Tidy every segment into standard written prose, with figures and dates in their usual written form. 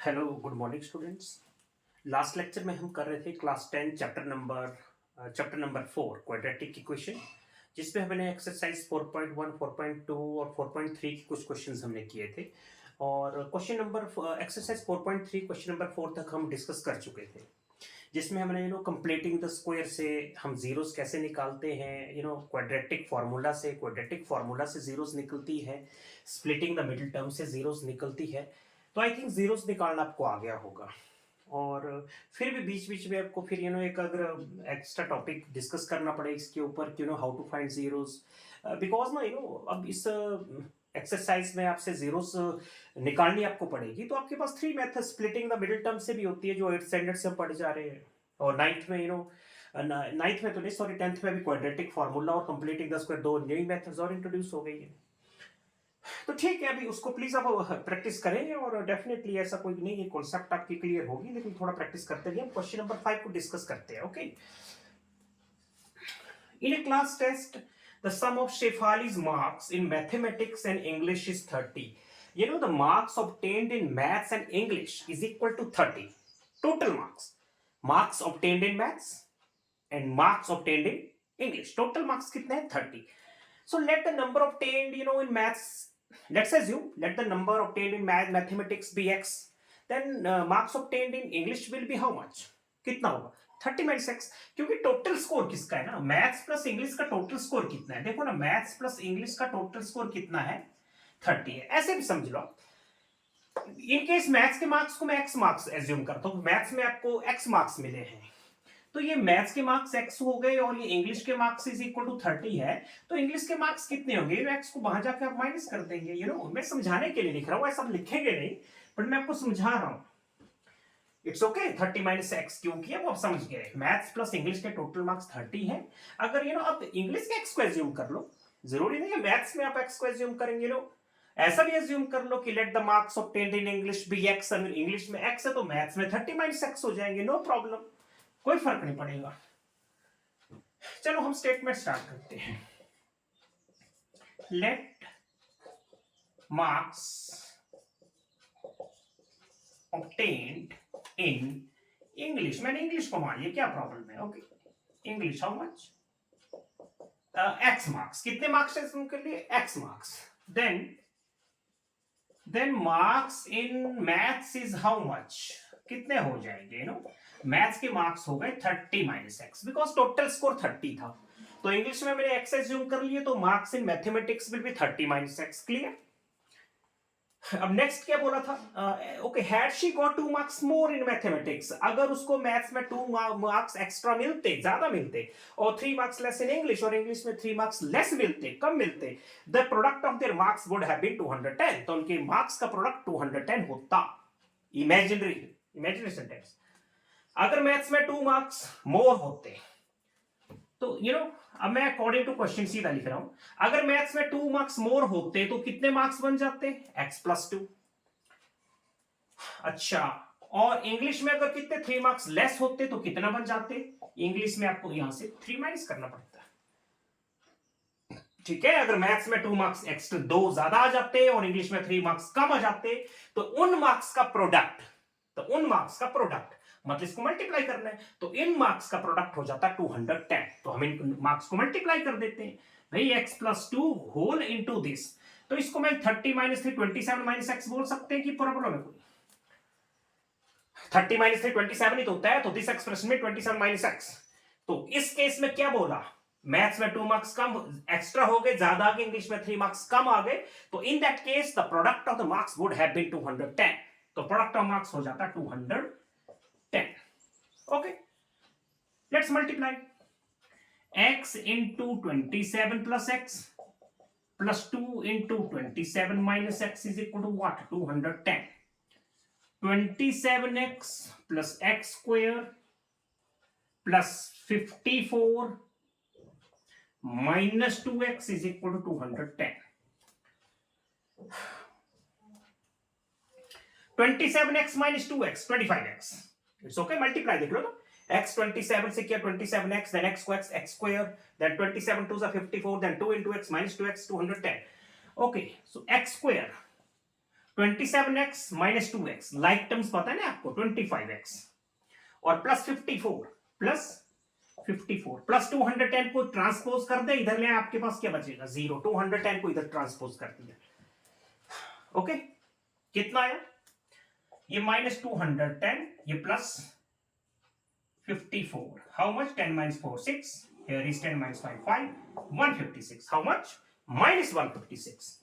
Hello good morning students. Last lecture में हम कर रहे थे class 10 chapter number 4 quadratic equation, जिसमें हमने एक्सरसाइज 4.1, 4.2 और 4.3 के कुछ क्वेश्चंस हमने किए थे। और एक्सरसाइज 4.3 क्वेश्चन नंबर 4 तक हम डिस्कस कर चुके थे, जिसमें हमने कंप्लीटिंग द स्क्वायर से हम जीरोस कैसे निकालते हैं। क्वाड्रेटिक फार्मूला से जीरोस निकलती है, स्प्लिटिंग द मिडिल टर्म से जीरोस निकलती है। तो आई थिंक जीरोस निकालना आपको आ गया होगा। और फिर भी बीच बीच में आपको फिर एक अगर एक्स्ट्रा टॉपिक डिस्कस करना पड़े इसके ऊपर कि how to find zeros, because ना अब इस एक्सरसाइज में आपसे जीरोस निकालनी आपको पड़ेगी। तो आपके पास three method splitting the middle term से भी होती है, जो 8th स्टैंडर्ड से हम पढ़ जा रहे हैं। और नाइन्थ में तो नहीं, सॉरी 10th में भी क्वाड्रेटिक फार्मूला और कंप्लीटिंग द स्क्वायर, दो नई मेथड्स और इंट्रोड्यूस हो गई है। तो ठीक है, अभी उसको प्लीज आप प्रैक्टिस करें, और डेफिनेटली ऐसा कोई नहीं है, कॉन्सेप्ट आपकी क्लियर होगी, लेकिन थोड़ा प्रैक्टिस करते रहिए। हम क्वेश्चन नंबर 5 को डिस्कस करते हैं। Okay, in a class test the sum of Shefali's marks in mathematics and English is 30. The marks obtained in maths and English is equal to 30. Total marks. Marks obtained in maths and marks obtained in English. Total marks कितने हैं? 30. So let the number obtained, in maths, let's assume, let the number obtained in mathematics be x. Then marks obtained in English will be how much? कितना होगा? 30 minus x. क्योंकि total score किसका है ना, maths plus English का total score कितना है। देखो ना, मैथ्स प्लस इंग्लिश का टोटल स्कोर कितना है? 30 है। ऐसे भी समझ लो, इन केस मैथ्स के मार्क्स को मैं एक्स मार्क्स एज्यूम करता हूं, मैथ्स में आपको एक्स मार्क्स मिले हैं, तो ये मैथ्स के मार्क्स एक्स हो गए और ये इंग्लिश के मार्क्स इज इक्वल टू 30 है। तो इंग्लिश के मार्क्स कितने होंगे? एक्स को वहां जाके आप माइनस कर देंगे। मैं समझाने के लिए लिख रहा हूं, ऐसा लिखेंगे नहीं, बट मैं आपको समझा रहा हूं। इट्स ओके, 30 माइनस एक्स क्यों किया वो आप समझ गए। मैथ्स प्लस इंग्लिश के टोटल मार्क्स 30 है। अगर अब इंग्लिश के एक्स को एज्यूम कर लो, जरूरी नहीं है मैथ्स में आप एक्स को एज्यूम करेंगे। ऐसा भी एज्यूम कर लो कि let the marks obtained in English be x. अगर इंग्लिश में एक्स है तो मैथ्स में 30 माइनस एक्स हो जाएंगे, नो प्रॉब्लम, कोई फर्क नहीं पड़ेगा। चलो हम स्टेटमेंट स्टार्ट करते हैं। Let marks obtained in English, मैंने इंग्लिश को मान लिया, क्या प्रॉब्लम है? Okay, English how much? X marks. कितने मार्क्स है के लिए? X marks. Then marks in maths is how much? कितने हो जाएंगे? मैथ्स के मार्क्स हो गए 30 minus x, because total score 30 था। तो इंग्लिश में मैंने एक्स एज्यूम कर लिए, तो marks in mathematics will be 30 minus x. Clear? अब नेक्स्ट क्या बोला था? Okay, had she got 2 marks more in mathematics, अगर उसको मैथ्स में 2 मार्क्स एक्स्ट्रा मिलते, ज्यादा मिलते, और 3 मार्क्स लेस इन इंग्लिश, और इंग्लिश में 3 मार्क्स लेस मिलते, कम मिलते, the product of their marks would have been 210। तो उनके मार्क्स का प्रोडक्ट 210 होता। Imaginary sentence. अगर मैथ्स में 2 मार्क्स मोर होते, तो अब मैं अकॉर्डिंग टू क्वेश्चन सीधा लिख रहा हूं, अगर मैथ्स में 2 मार्क्स मोर होते तो कितने मार्क्स बन जाते? x plus 2। अच्छा, और इंग्लिश में अगर कितने 3 मार्क्स लेस होते तो कितना बन जाते? इंग्लिश में आपको यहां से 3 माइनस करना पड़ता है। ठीक है, अगर मैथ्स में 2 मार्क्स एक्स्ट्रा 2 ज्यादा आ जाते और इंग्लिश में 3 मार्क्स कम आ जाते, तो उन मार्क्स का प्रोडक्ट, मतलब इसको मल्टीप्लाई करना है, तो इन मार्क्स का प्रोडक्ट हो जाता है 210। तो हम इन मार्क्स को मल्टीप्लाई कर देते हैं भाई, x plus 2 whole into this. तो इसको मैं 30 माइनस 3 27 माइनस एक्स बोल सकते हैं कि प्रॉब्लम है कोई? 30 माइनस 3 27 ही तो होता है, तो दिस एक्सप्रेशन में 27 माइनस एक्स। तो इस केस में क्या बोला? मैथ्स में 2 मार्क्स कम एक्स्ट्रा हो गए, ज्यादा आ गए, इंग्लिश में 3 मार्क्स कम आ गए, तो in that case the product of the marks would have been 210। तो प्रोडक्ट ऑफ मार्क्स हो जाता 210। Okay, let's multiply x into 27 plus x plus 2 into 27 minus x is equal to what? 210. 27x plus x square plus 54 minus 2x is equal to 210. 27x minus 2x 25x. It's okay, multiply देख लो ना, x 27 से किया 27x, then x को x square, then 27 2 54, then 2 into x minus 2x 210. Okay, so x square 27x minus 2x, like terms पता है ना आपको, 25x और प्लस 54 प्लस 210 को ट्रांसपोज कर दे इधर ले, आपके पास क्या बचेगा 0, 210 को इधर ट्रांसपोज कर दिया। ओके, कितना आया ये माइनस 210, ये plus 54, how much 10 minus 4 6, here is 10 minus 5 5, 156, how much minus 156,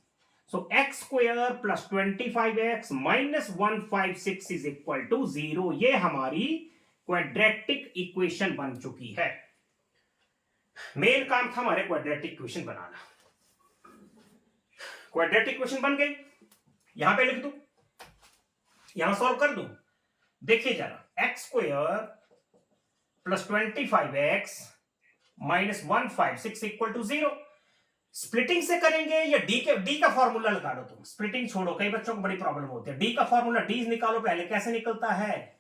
so x square plus 25x minus 156 is equal to 0। ये हमारी क्वाड्रेटिक इक्वेशन बन चुकी है। मेन काम था हमारे क्वाड्रेटिक इक्वेशन बनाना। क्वाड्रेटिक इक्वेशन बन गई, यहां पे लिख दूं, यहां सॉल्व कर दूं। देखिए जरा, x square plus 25x minus 156 equal to 0। Splitting से करेंगे या डी का फॉर्मूला लगा लो तुम, स्प्लिटिंग छोड़ो, कई बच्चों को बड़ी प्रॉब्लम होती है। डी का फॉर्मूला, डी निकालो पहले, कैसे निकलता है,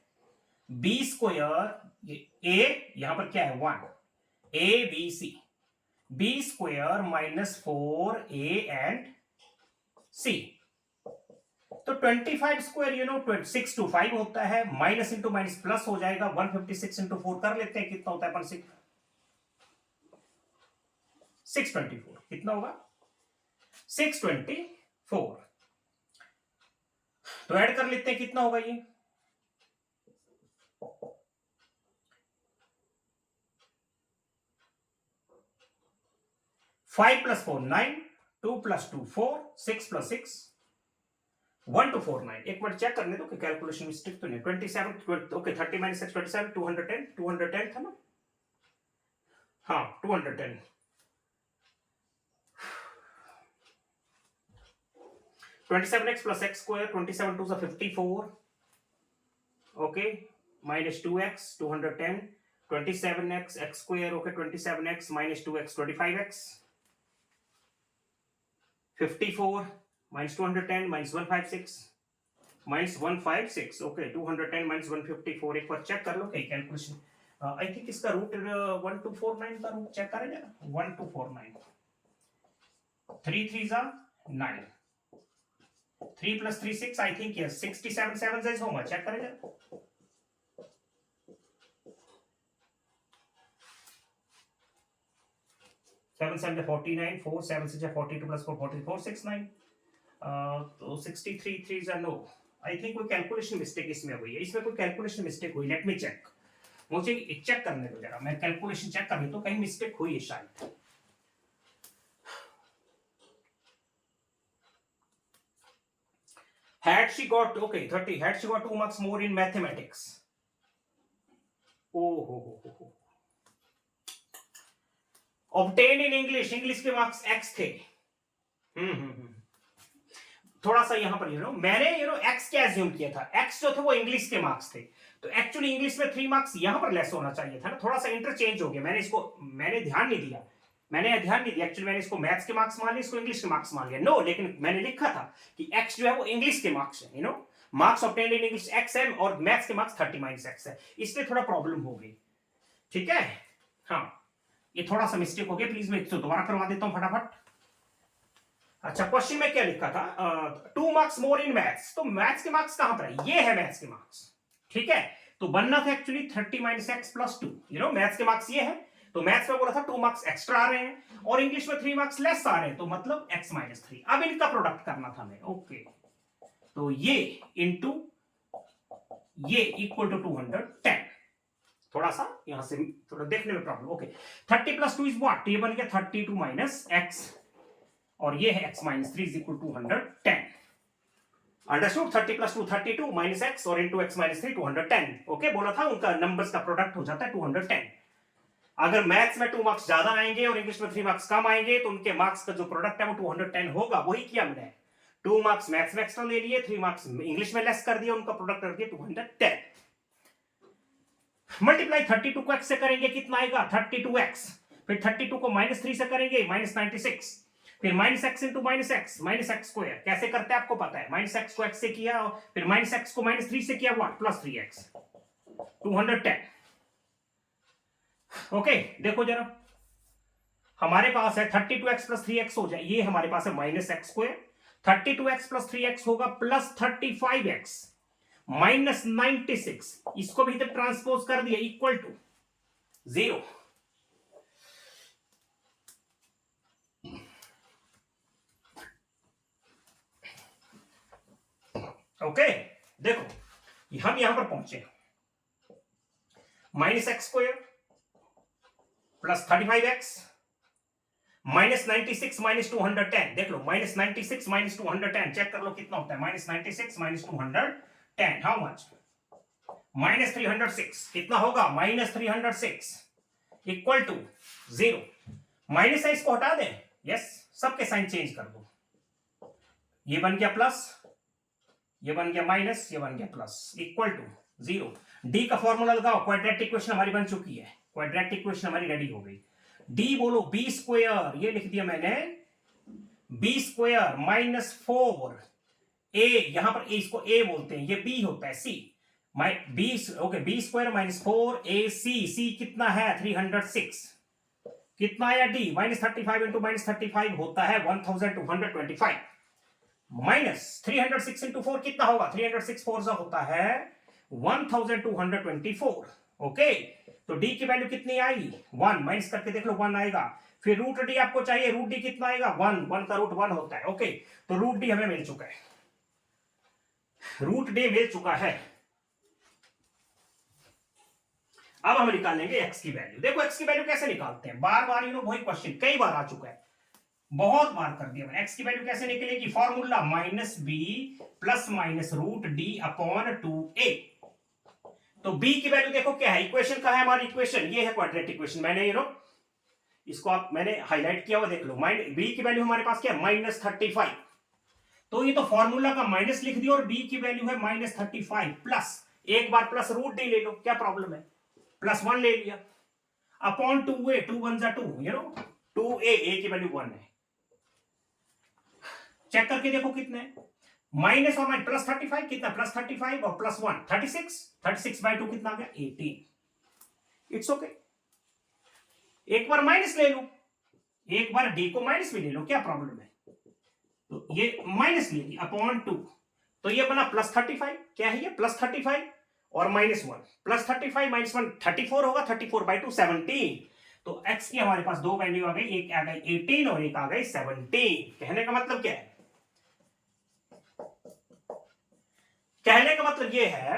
बी स्क्वायर, ए यहां पर क्या है 1, A B C, B square minus 4 A and C. तो 25 स्क्वायर 625 होता है, माइनस इंटू माइनस प्लस हो जाएगा, 156 इंटू 4 कर लेते हैं, कितना होता है अपन 624, कितना होगा 624। तो ऐड कर लेते हैं, कितना होगा ये 5 plus 4 9, 2 plus 2 4, 6 plus 6 1 to 4 9। एक मिनट चेक करने दो कि कैलकुलेशन मिस्टेक तो नहीं। 27 ओके, 30 minus 6 27, 210 था ना, हाँ 210। 27x plus x square, 27 2 is 54, okay, minus 2x 210, 27x x square, okay, 27x minus 2x 25x, 54 minus 210 minus 156 minus 156, okay, 210 minus 154। एक बार चेक कर लो कहीं कैलकुलेशन, आई थिंक इसका रूट 1249 का रूट चेक करें जरा, 1249, 3 3 जा 9, 3 plus 3 6, I think yes, 67 7 is how much, check करें जरा, 7 7 49, 4 7 6 42 plus 4 44 69, तो 63 3 is no, I think कोई कैलकुलेशन मिस्टेक इसमें हुई है, इसमें कोई कैलकुलेशन मिस्टेक हुई, लेट मी चेक, मुझे चेक करने दो जरा, मैं कैलकुलेशन चेक कर लेता हूं, कहीं मिस्टेक हुई है शायद। Had she got, okay, 30, had she got 2 marks more in mathematics? Oh. Obtained in English, English के marks X थे। थोड़ा सा यहां पर मैंने X क्या एज्यूम किया था, X जो थे वो इंग्लिश के मार्क्स थे, तो एक्चुअली इंग्लिश में 3 मार्क्स यहां पर लेस होना चाहिए था ना, थोड़ा सा इंटरचेंज हो गया, मैंने ध्यान नहीं दिया, एक्चुअली मैंने इसको मैथ्स के मार्क्स मान लिए, इसको इंग्लिश के मार्क्स मान लिया। नो, लेकिन मैंने लिखा था कि x जो है वो इंग्लिश के मार्क्स है, marks obtained in English x है और मैथ्स के मार्क्स 30 माइनस x है, इसलिए थोड़ा प्रॉब्लम हो गई, ठीक है। हाँ, ये थोड़ा सा मिस्टेक हो गया, प्लीज मैं इसको दोबारा करवा देता हूं फटाफट। अच्छा, क्वेश्चन में क्या लिखा था, 2 मार्क्स मोर इन मैथ्स, तो मैथ्स के मार्क्स कहां पर है, ये है मैथ्स के मार्क्स, ठीक है। तो बनना था actually 30 minus x plus 2, maths के मार्क्स ये है, तो मैथ्स में बोला था 2 मार्क्स एक्स्ट्रा आ रहे हैं और इंग्लिश में 3 मार्क्स लेस आ रहे हैं, तो मतलब x माइनस 3, अब इनका प्रोडक्ट करना था मैं, ओके। तो ये इंटू ये इक्वल टू 210, थोड़ा सा यहां से थोड़ा देखने में problem, okay. 30 plus 2 is what, ये बन गया 32 माइनस x और ये है x minus 3 is equal to 210। Understood, 30 plus 2 32 minus x और इंटू x माइनस 3 210, ओके। बोला था उनका नंबर्स का प्रोडक्ट हो जाता है 210। अगर मैथ्स में 2 मार्क्स ज्यादा आएंगे और इंग्लिश में 3 मार्क्स कम आएंगे तो उनके मार्क्स का जो प्रोडक्ट है वो 210 होगा, वही किया हमने, 2 मार्क्स मैथ्स में एक्स्ट्रा ले लिए, 3 मार्क्स इंग्लिश में लेस कर दिया, उनका प्रोडक्ट कर दिया 210। मल्टीप्लाई 32 को x से करेंगे कितना आएगा 32x, फिर 32 को माइनस 3 से करेंगे माइनस 96, फिर minus x into minus x square, कैसे करते हैं आपको पता है, माइनस एक्स को x से किया, फिर माइनस एक्स को माइनस 3 से किया, व्हाट प्लस 3x, 210। ओके, देखो जरा, हमारे पास है 32x प्लस 3x हो जाए, ये हमारे पास है minus x square, 32x plus 3x होगा प्लस 35x माइनस 96, इसको भी इधर ट्रांसपोज कर दिया इक्वल टू 0। ओके देखो हम यहां पर पहुंचे, minus x square plus 35x minus 96 minus 210, देख लो माइनस 96 माइनस 210 चेक कर लो कितना होता है, minus 96 minus 210 how much, minus 306 कितना होगा, माइनस 306 इक्वल टू 0। माइनस है इसको हटा दें, यस सबके साइन चेंज कर दो, ये बन गया प्लस, ये बन गया माइनस, ये बन गया प्लस इक्वल टू 0। डी का फॉर्मूला लगाओ, क्वाड्रेटिक इक्वेशन हमारी बन चुकी है, क्वाड्रेटिक इक्वेशन हमारी रेडी हो गई। डी बोलो बी स्क्वायर, ये लिख दिया मैंने बी स्क्वायर माइनस 4 ए, यहां पर ए इसको ए बोलते हैं, ये बी होता है C, B okay B square minus 4 A C, C कितना है 306, कितना आया डी माइनस 35 इंटू माइनस 35 होता है 1225 माइनस 306 इंटू 4 कितना होगा, 306 4 सा होता है 1224। ओके तो डी की वैल्यू कितनी आएगी 1, माइनस करके देख लो 1 आएगा, फिर रूट डी आपको चाहिए, रूट डी कितना आएगा 1, 1 का रूट 1 होता है। ओके तो रूट डी हमें मिल चुका है, रूट डी मिल चुका है। अब हम निकालेंगे एक्स की वैल्यू। देखो एक्स की वैल्यू कैसे निकालते हैं, बार बार वही क्वेश्चन कई बार आ चुका है, बहुत बार कर दिया मैंने। एक्स की वैल्यू कैसे निकलेगी, formula minus b plus minus root D upon 2a। तो b की वैल्यू देखो क्या है, इक्वेशन का है हमारी इक्वेशन, ये है क्वाड्रेटिक इक्वेशन, मैंने इसको आप मैंने हाईलाइट किया हुआ देख लो, b की वैल्यू हमारे पास क्या है माइनस 35, तो ये तो फॉर्मूला का माइनस लिख दिया और b की वैल्यू है माइनस 35 प्लस एक बार प्लस रूट डी ले लो, क्या प्रॉब्लम है, प्लस 1 ले लिया अपॉन 2a, 2 1 जा 2, 2a, a की वैल्यू 1 है, चेक करके देखो कितने माइनस और माइनस प्लस 35 कितना, प्लस 35 और प्लस 1 36, 36 बाय 2 कितना आ गया 18। इट्स ओके, एक बार माइनस ले लो, एक बार डी को माइनस भी ले लो, क्या प्रॉब्लम है, तो ये माइनस ले लिया अपॉन 2, तो ये बना प्लस 35, क्या है ये प्लस 35 और माइनस 1, प्लस 35 माइनस 1 34 होगा, 34 बाय 2 17। तो x की हमारे पास दो वैल्यू आ गई, एक आ गई 18 और एक आ गई 17। कहने का मतलब क्या है, कहने का मतलब ये है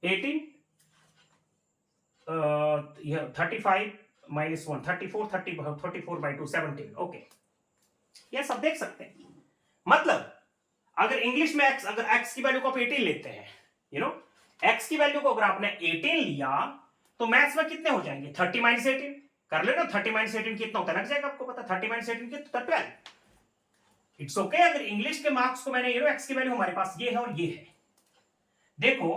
18 35 माइनस 1 34 34 बाई 2 17। ओके ये सब देख सकते हैं, मतलब अगर इंग्लिश में x, अगर x की वैल्यू को आप 18 लेते हैं, x की वैल्यू को अगर आपने 18 लिया तो मैथ्स में कितने हो जाएंगे 30 माइनस 18 कर लेना, 30 माइनस 18 कितना होता है लग जाएगा आपको पता, 30 माइनस 18 कितना 12। इट्स ओके अगर इंग्लिश के मार्क्स को मैंने x की वैल्यू हमारे पास ये है और ये है, देखो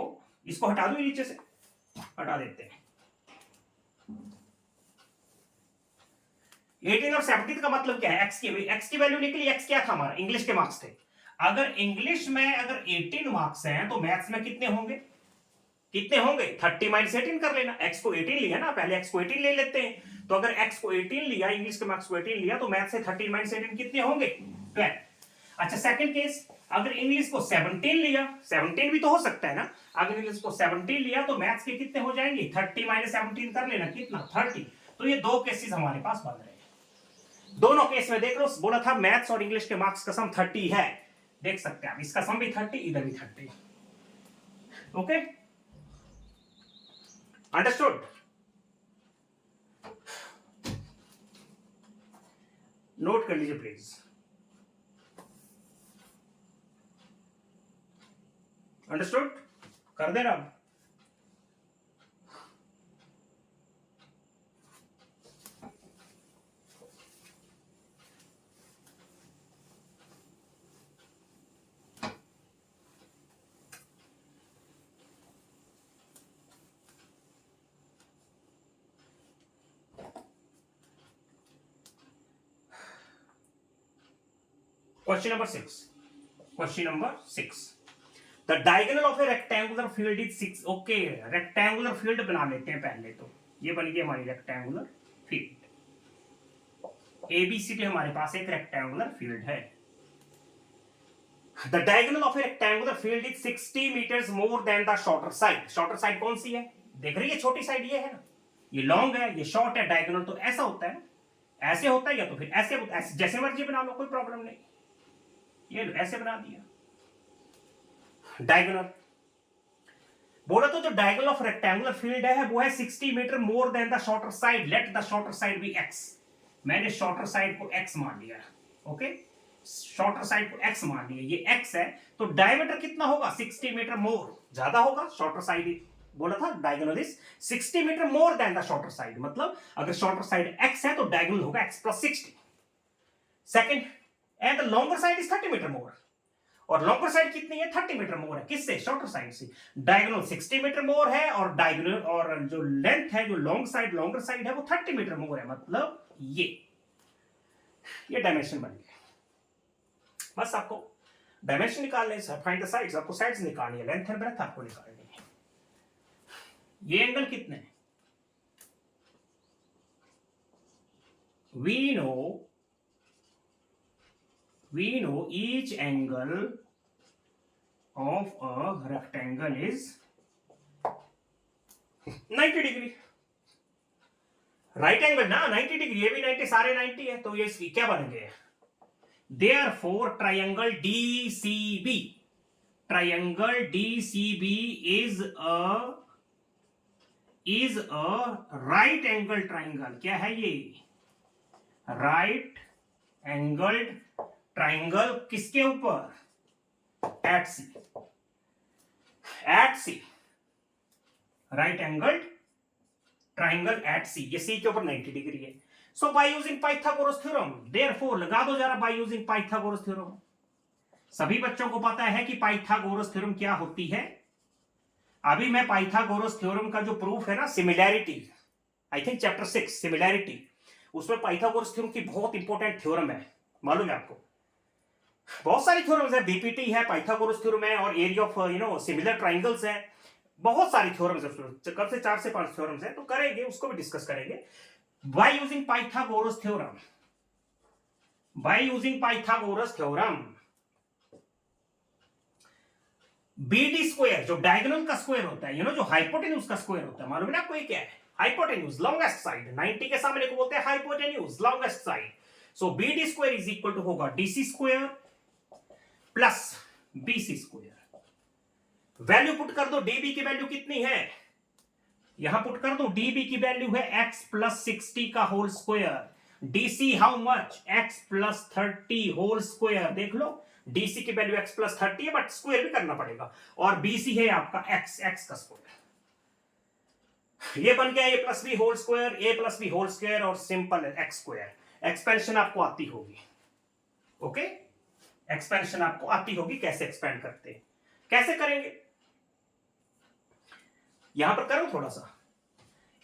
इसको हटा दो, नीचे से हटा देते हैं, 18 और 17 का मतलब क्या है, x की वैल्यू निकली, x क्या था हमारा इंग्लिश के मार्क्स थे, अगर इंग्लिश में अगर 18 मार्क्स हैं तो मैथ्स में कितने होंगे, 30 माइनस 18 कर लेना, x को 18 लिया ना, पहले x को 18 ले लेते हैं, तो अगर x को 18 लिया, इंग्लिश के मार्क्स को 18 लिया तो मैथ से 30 माइनस 18 कितने होंगे 12। अच्छा सेकंड केस, अगर इंग्लिश को 17 लिया, 17 भी तो हो सकता है ना, अगर इंग्लिश को 17 लिया तो मैथ्स के कितने हो जाएंगे 30 माइनस 17 कर लेना, कितना 30। तो ये दो केसेस हमारे पास बन रहे हैं, दोनों केस में देख लो, बोला था मैथ्स और इंग्लिश के मार्क्स का सम 30 है, देख सकते हैं आप, इसका सम भी 30 इधर भी 30। ओके अंडरस्टूड, नोट कर लीजिए प्लीज, अंडरस्टूड कर दे रहा। Question number 6. Question number 6. The diagonal of a rectangular field is 6. Okay, rectangular field बना लेते हैं पहले, तो ये बन गई हमारी rectangular field। एबीसीडी हमारे पास एक रेक्टेंगुलर फील्ड है। The diagonal of a rectangular field is 60 meters more than the shorter side. Shorter side कौन सी है? देख रही है, छोटी साइड ये है ना, ये लॉन्ग है, ये शॉर्ट है। डायगोनल तो ऐसा होता है, ऐसे होता है, या तो फिर ऐसे होता है। जैसे मर्जी बना लो, कोई प्रॉब्लम नहीं। ये ऐसे बना दिया डायगोनल। बोला तो जो डायगोनल ऑफ रेक्टेंगुलर फील्ड है वो है 60 meter more than the shorter side. Let the shorter side be x। मैंने शॉर्टर साइड को x मान लिया। ओके, शॉर्टर साइड को x मान लिया, ये x है। तो डायमीटर कितना होगा? 60 मीटर मोर, ज्यादा होगा। शॉर्टर साइड बोला था diagonal is 60 meter more than the shorter side, मतलब अगर शॉर्टर साइड x है तो डायगोनल होगा x plus 60। Second, and the longer side is 30 meter more. और लॉन्गर साइड कितनी है? 30 मीटर मोर है। किससे? शॉर्टर साइड से। डायगोनल 60 मीटर मोर है और डायगोनल और जो लेंथ है, जो लॉन्गर साइड है वो 30 मीटर मोर है, मतलब ये डायमेंशन बन गया। बस आपको डायमेंशन निकालने से, फाइंड द साइड्स, आपको साइड्स निकालनी है, लेंथ एंड ब्रेड्थ आपको निकालनी है। ये एंगल कितने हैं? we know each angle of a rectangle is 90 degree. Right angle ना 90 डिग्री, ये भी 90, सारे 90 है, तो ये इसकी क्या बन गए? Therefore triangle DCB is a right angle triangle। क्या है ये? Right angled triangle. किसके ऊपर? At C. At C, right angled triangle at C. ये सी के ऊपर 90 डिग्री है। So by using Pythagoras theorem, therefore लगा दो जरा, बाय यूजिंग पाइथागोरस थ्योरम। सभी बच्चों को पता है कि पाइथागोरस थ्योरम क्या होती है। अभी मैं पाइथागोरस थ्योरम का जो प्रूफ है ना, similarity, I think chapter 6 similarity, उसमें पाइथागोरस थ्योरम की बहुत इंपॉर्टेंट थ्योरम है, मालूम है आपको। बहुत सारी थ्योरम्स है, बीपीटी है, पाइथागोरस थ्योरम है, और एरिया ऑफ सिमिलर ट्राइंगल्स है। बहुत सारी थ्योरम्स है, कब से 4 से 5 थ्योरम्स है, तो करेंगे, उसको भी डिस्कस करेंगे। By using Pythagoras theorem, by using Pythagoras theorem, BD square, जो डायगोनल का स्क्वायर होता है, जो हाइपोटेन्यूज का स्क्वायर होता है, मालूम है ना आपको ये क्या है? Hypotenuse, longest side. 90 के सामने को बोलते हैं hypotenuse, longest side. So BD square is equal to होगा DC square plus BC square. Value put कर दो, डीबी की वैल्यू कितनी है? यहां पुट कर दो, डीबी की वैल्यू है x प्लस 60 का whole square. DC how much? x plus 30 whole square. देख लो, डीसी की वैल्यू x प्लस 30 है, बट स्क्वायर भी करना पड़ेगा। और बीसी है आपका x का स्क्वायर। ये बन गया a plus B whole square, a plus B whole square, और सिंपल है x स्क्वायर। एक्सपेंशन आपको आती होगी, ओके? एक्सपेंशन आपको आती होगी, कैसे एक्सपेंड करते हैं, कैसे करेंगे। यहां पर करो थोड़ा सा,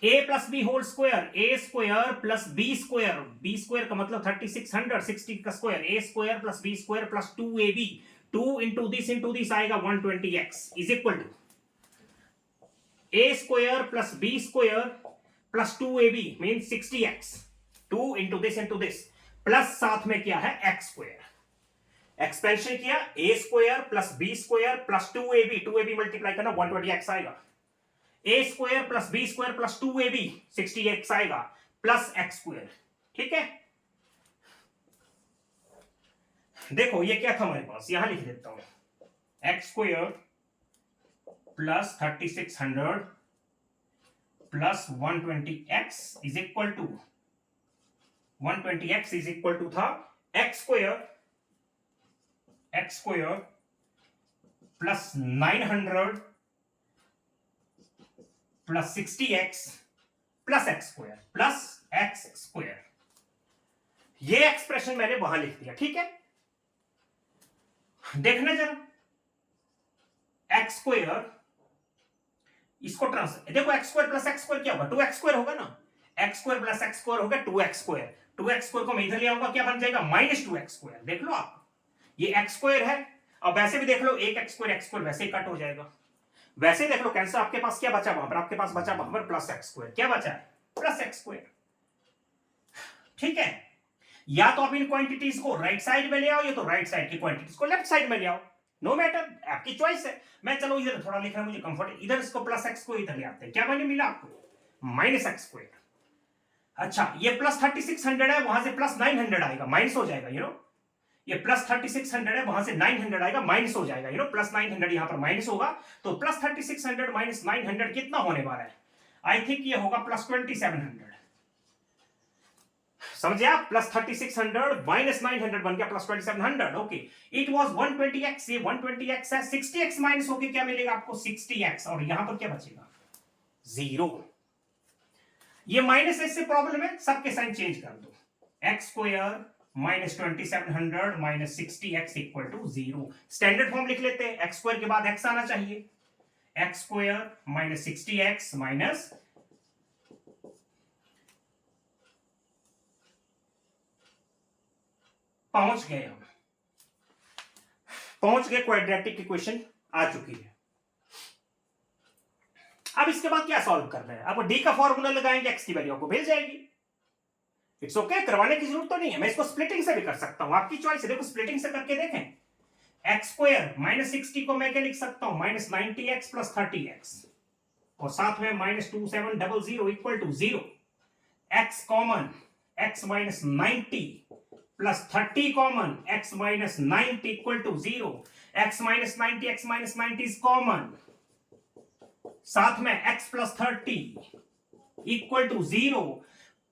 a plus B whole square, A square plus B square. B square का मतलब 3600, 60 का square, A square plus B square plus 2ab, 2 into this आएगा 120x is equal to A square plus B square plus 2ab mean 60x, 2 into this plus साथ में क्या है? x square. Expansion किया, A square plus B square plus 2ab multiply करना 120x आएगा। A square plus B square plus 2ab 60x आएगा, plus x square. ठीक है, देखो ये क्या था हमारे पास, यहां लिख देता हूं, x square plus 3600 plus 120x is equal to 120x is equal to था x square plus 900 plus 60x plus x square. ये एक्सप्रेशन मैंने वहां लिख दिया, ठीक है? देखना जरा, x स्क्वायर, इसको देखो, x square plus x square क्या होगा? 2x स्क्वायर होगा ना। x square plus x square होगा 2x स्क्वायर। 2x स्क्वायर को मैं इधर ले आऊंगा, क्या बन जाएगा? Minus 2x square. देख लो आप, ये x स्क्वायर है, अब वैसे भी देख लो, एक x स्क्वायर वैसे ही कट हो जाएगा। वैसे ही देख लो, कैंसर आपके पास क्या बचा? वहां पर आपके पास बचा वहां पर प्लस x स्क्वायर। क्या बचा है? Plus x square. ठीक है, या तो आप इन क्वांटिटीज को राइट साइड में ले आओ या तो राइट साइड की क्वांटिटीज को लेफ्ट साइड में ले आओ, नो मैटर, आपकी चॉइस है। मैं चलो इधर थोड़ा लिख रहा हूं, मुझे कंफर्ट, इधर इसको प्लस एक्स को इधर ले आते हैं, क्या मैंने मिला आपको माइनस एक्स स्क्वायर। अच्छा ये प्लस 3600 है, वहां से प्लस 900 आएगा, माइनस हो जाएगा, यू नो, ये प्लस 3600 है, वहां से 900 आएगा, माइनस हो जाएगा, यू नो, प्लस 900 यहां पर माइनस होगा, तो प्लस 3600 माइनस 900 कितना होने वाला है, आई थिंक ये होगा प्लस 2700, समझे आप, प्लस 3600 माइनस 900 बन गया plus 2700, okay. It was 120x, ये 120x है, 60x माइनस होके क्या मिलेगा आपको 60x, और यहां पर क्या बचेगा 0। ये माइनस से प्रॉब्लम है, सबके साइन चेंज कर दो, x square minus 2700 minus 60x equal to 0। Standard form लिख लेते हैं, एक्स स्क्वायर के बाद एक्स आना चाहिए, x square minus 60x minus, पहुंच गए हम, पहुंच गए, क्वाड्रेटिक इक्वेशन आ चुकी है। अब इसके बाद क्या सॉल्व कर रहे हैं, अब डी का फॉर्मूला लगाएंगे, एक्स की वैल्यू आपको मिल जाएगी, इट्स ओके, करवाने की जरूरत तो नहीं है, मैं इसको स्प्लिटिंग से भी कर सकता हूं, आपकी चॉइस है, देखो स्प्लिटिंग से करके देखें। एक्स स्क्वायर माइनस 60 को मैं क्या लिख सकता हूं, माइनस 90x प्लस 30x, और साथ में minus 2700 equal to 0, x common, x minus 90 plus 30 common, x minus 90 equal to 0, x minus 90 is common, साथ में x plus 30 equal to 0,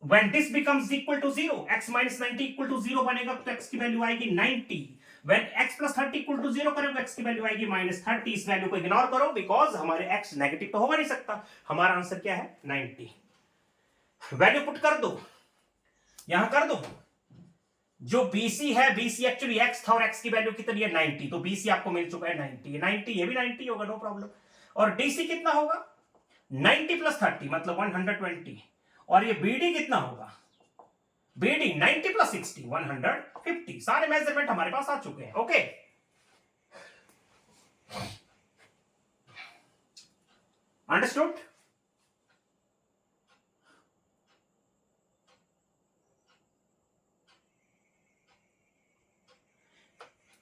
when this becomes equal to 0, x minus 90 equal to 0 बनेगा, तो x की value आएगी 90, when x plus 30 equal to 0 करोगे, x की value आएगी minus 30, इस वैल्यू को इग्नोर करो, बिकॉज हमारे x नेगेटिव तो हो नहीं सकता, हमारा आंसर क्या है 90। वैल्यू पुट कर दो, यहां कर दो, जो BC है, BC एक्चुअली x था और x की वैल्यू कितनी है 90, तो BC आपको मिल चुका है 90, 90 ये भी 90 होगा, नो प्रॉब्लम। और DC कितना होगा 90 प्लस 30 मतलब 120, और ये BD कितना होगा, BD 90 प्लस 60 150, सारे मेजरमेंट हमारे पास आ चुके हैं, ओके। अंडरस्टूड।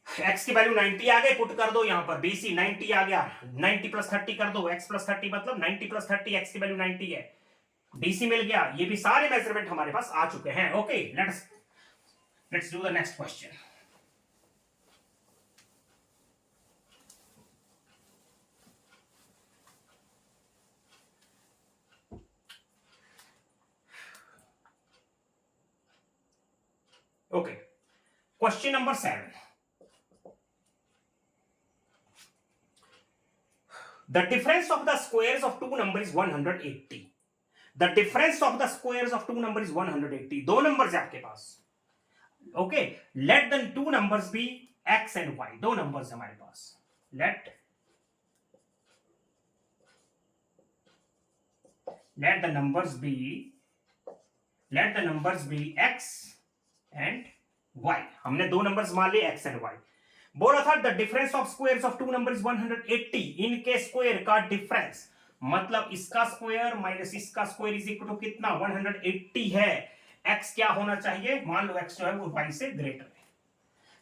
x की वैल्यू 90 आ गई, पुट कर दो यहां पर, BC 90 आ गया, 90 प्लस 30 कर दो, x प्लस 30 मतलब 90 प्लस 30, x की वैल्यू 90 है, DC मिल गया, ये भी सारे मेजरमेंट हमारे पास आ चुके हैं, okay. Let's do the next question. Okay, question number 7, the difference of the squares of two numbers is 180, the difference of the squares of two numbers is 180, दो नंबर्स है आपके पास, okay. Let the two numbers be x and y, दो numbers हमारे पास, let the numbers be x and y, हमने दो numbers मान लिए x एंड y, बोला था the difference of squares of two numbers 180, इनके स्क्वायर का डिफरेंस मतलब इसका स्क्वायर माइनस इसका स्क्वायर इज इक्वल टू कितना 180 है, x क्या होना चाहिए, मान लो x जो है वो y से ग्रेटर है,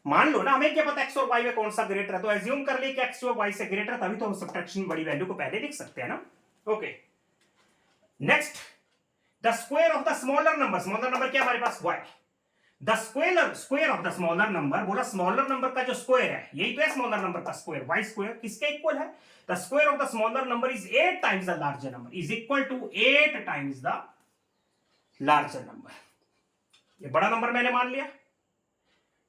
मान लो ना, हमें क्या पता x और y में कौन सा ग्रेटर है, तो एज्यूम कर लिए कि x और y से ग्रेटर, तभी तो हम सब्ट्रैक्शन बड़ी वैल्यू को पहले लिख सकते हैं ना, okay. Next, the square of the smaller number क्या हमारे पास y, the square of the smaller number, बोला स्मॉलर नंबर का जो स्क्वायर है, यही तो है स्मॉलर नंबर का स्क्वायर, y स्क्वायर किसके इक्वल है, the square of the smaller number is 8 times the larger number, is equal to 8 times the larger number, ये बड़ा नंबर मैंने मान लिया,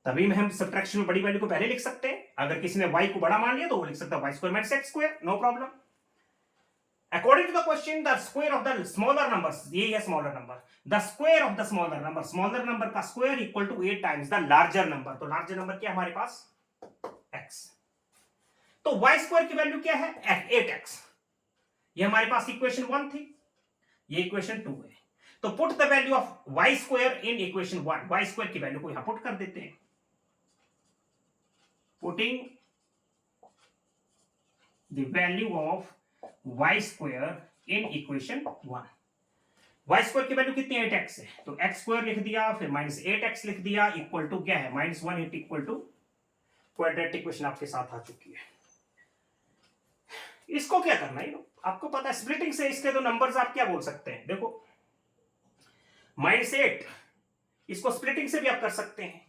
तभी में हम सब्ट्रैक्शन में बड़ी वैल्यू को पहले लिख सकते हैं, अगर किसी ने y को बड़ा मान लिया तो वो लिख सकता है y square minus x square, no problem. According to the question, the square of the smaller numbers, ये है smaller number, the square of the smaller number का square equal to 8 times the larger number, तो larger number क्या हमारे पास x, तो y square की value क्या है 8x, ये हमारे पास इक्वेशन 1 थी, ये इक्वेशन 2 है, तो put the value of y square in equation 1, y square की वैल्यू को यहां पुट कर देते हैं, putting the value of y square in equation 1, y square की वैल्यू कितनी है 8x है, तो एक्स स्क्वायर लिख दिया, फिर माइनस 8x लिख दिया, इक्वल टू क्या है -180 इक्वल टू क्वाड्रेटिक इक्वेशन आपके साथ आ चुकी है। इसको क्या करना है आपको पता है, स्प्लिटिंग से इसके दो नंबर्स आप क्या बोल सकते हैं, देखो -8 इसको स्प्लिटिंग से भी आप कर सकते हैं।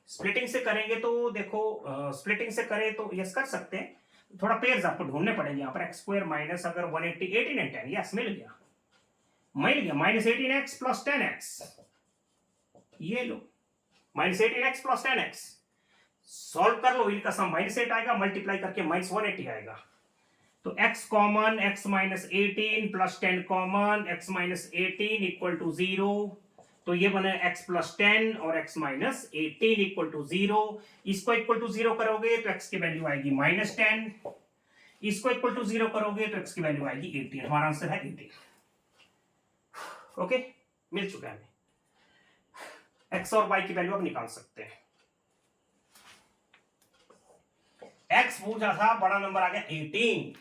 स्प्लिटिंग से करेंगे तो देखो स्प्लिटिंग से करें तो यस कर सकते हैं, थोड़ा पेयर्स आपको ढूंढने पड़ेंगे यहाँ पर। एक्स स्क्वायर माइनस अगर 180 18 एंड 10, यस मिल गया -18x प्लस 10x, ये लो -18x प्लस 10x, सॉल्व कर लो, इनका सम -8 आएगा, मल्टीप्लाई करके -180 आएगा। तो x common, x -18 plus 10 common, x -18 equal to 0, तो ये बने x प्लस 10 और x -18 इक्वल टू 0। इसको इक्वल टू 0 करोगे तो x की वैल्यू आएगी -10, इसको इक्वल टू 0 करोगे तो x की वैल्यू आएगी 18। हमारा आंसर है 18। ओके, मिल चुका है, x और y की वैल्यू आप निकाल सकते हैं। x पूछा था, बड़ा नंबर आ गया 18,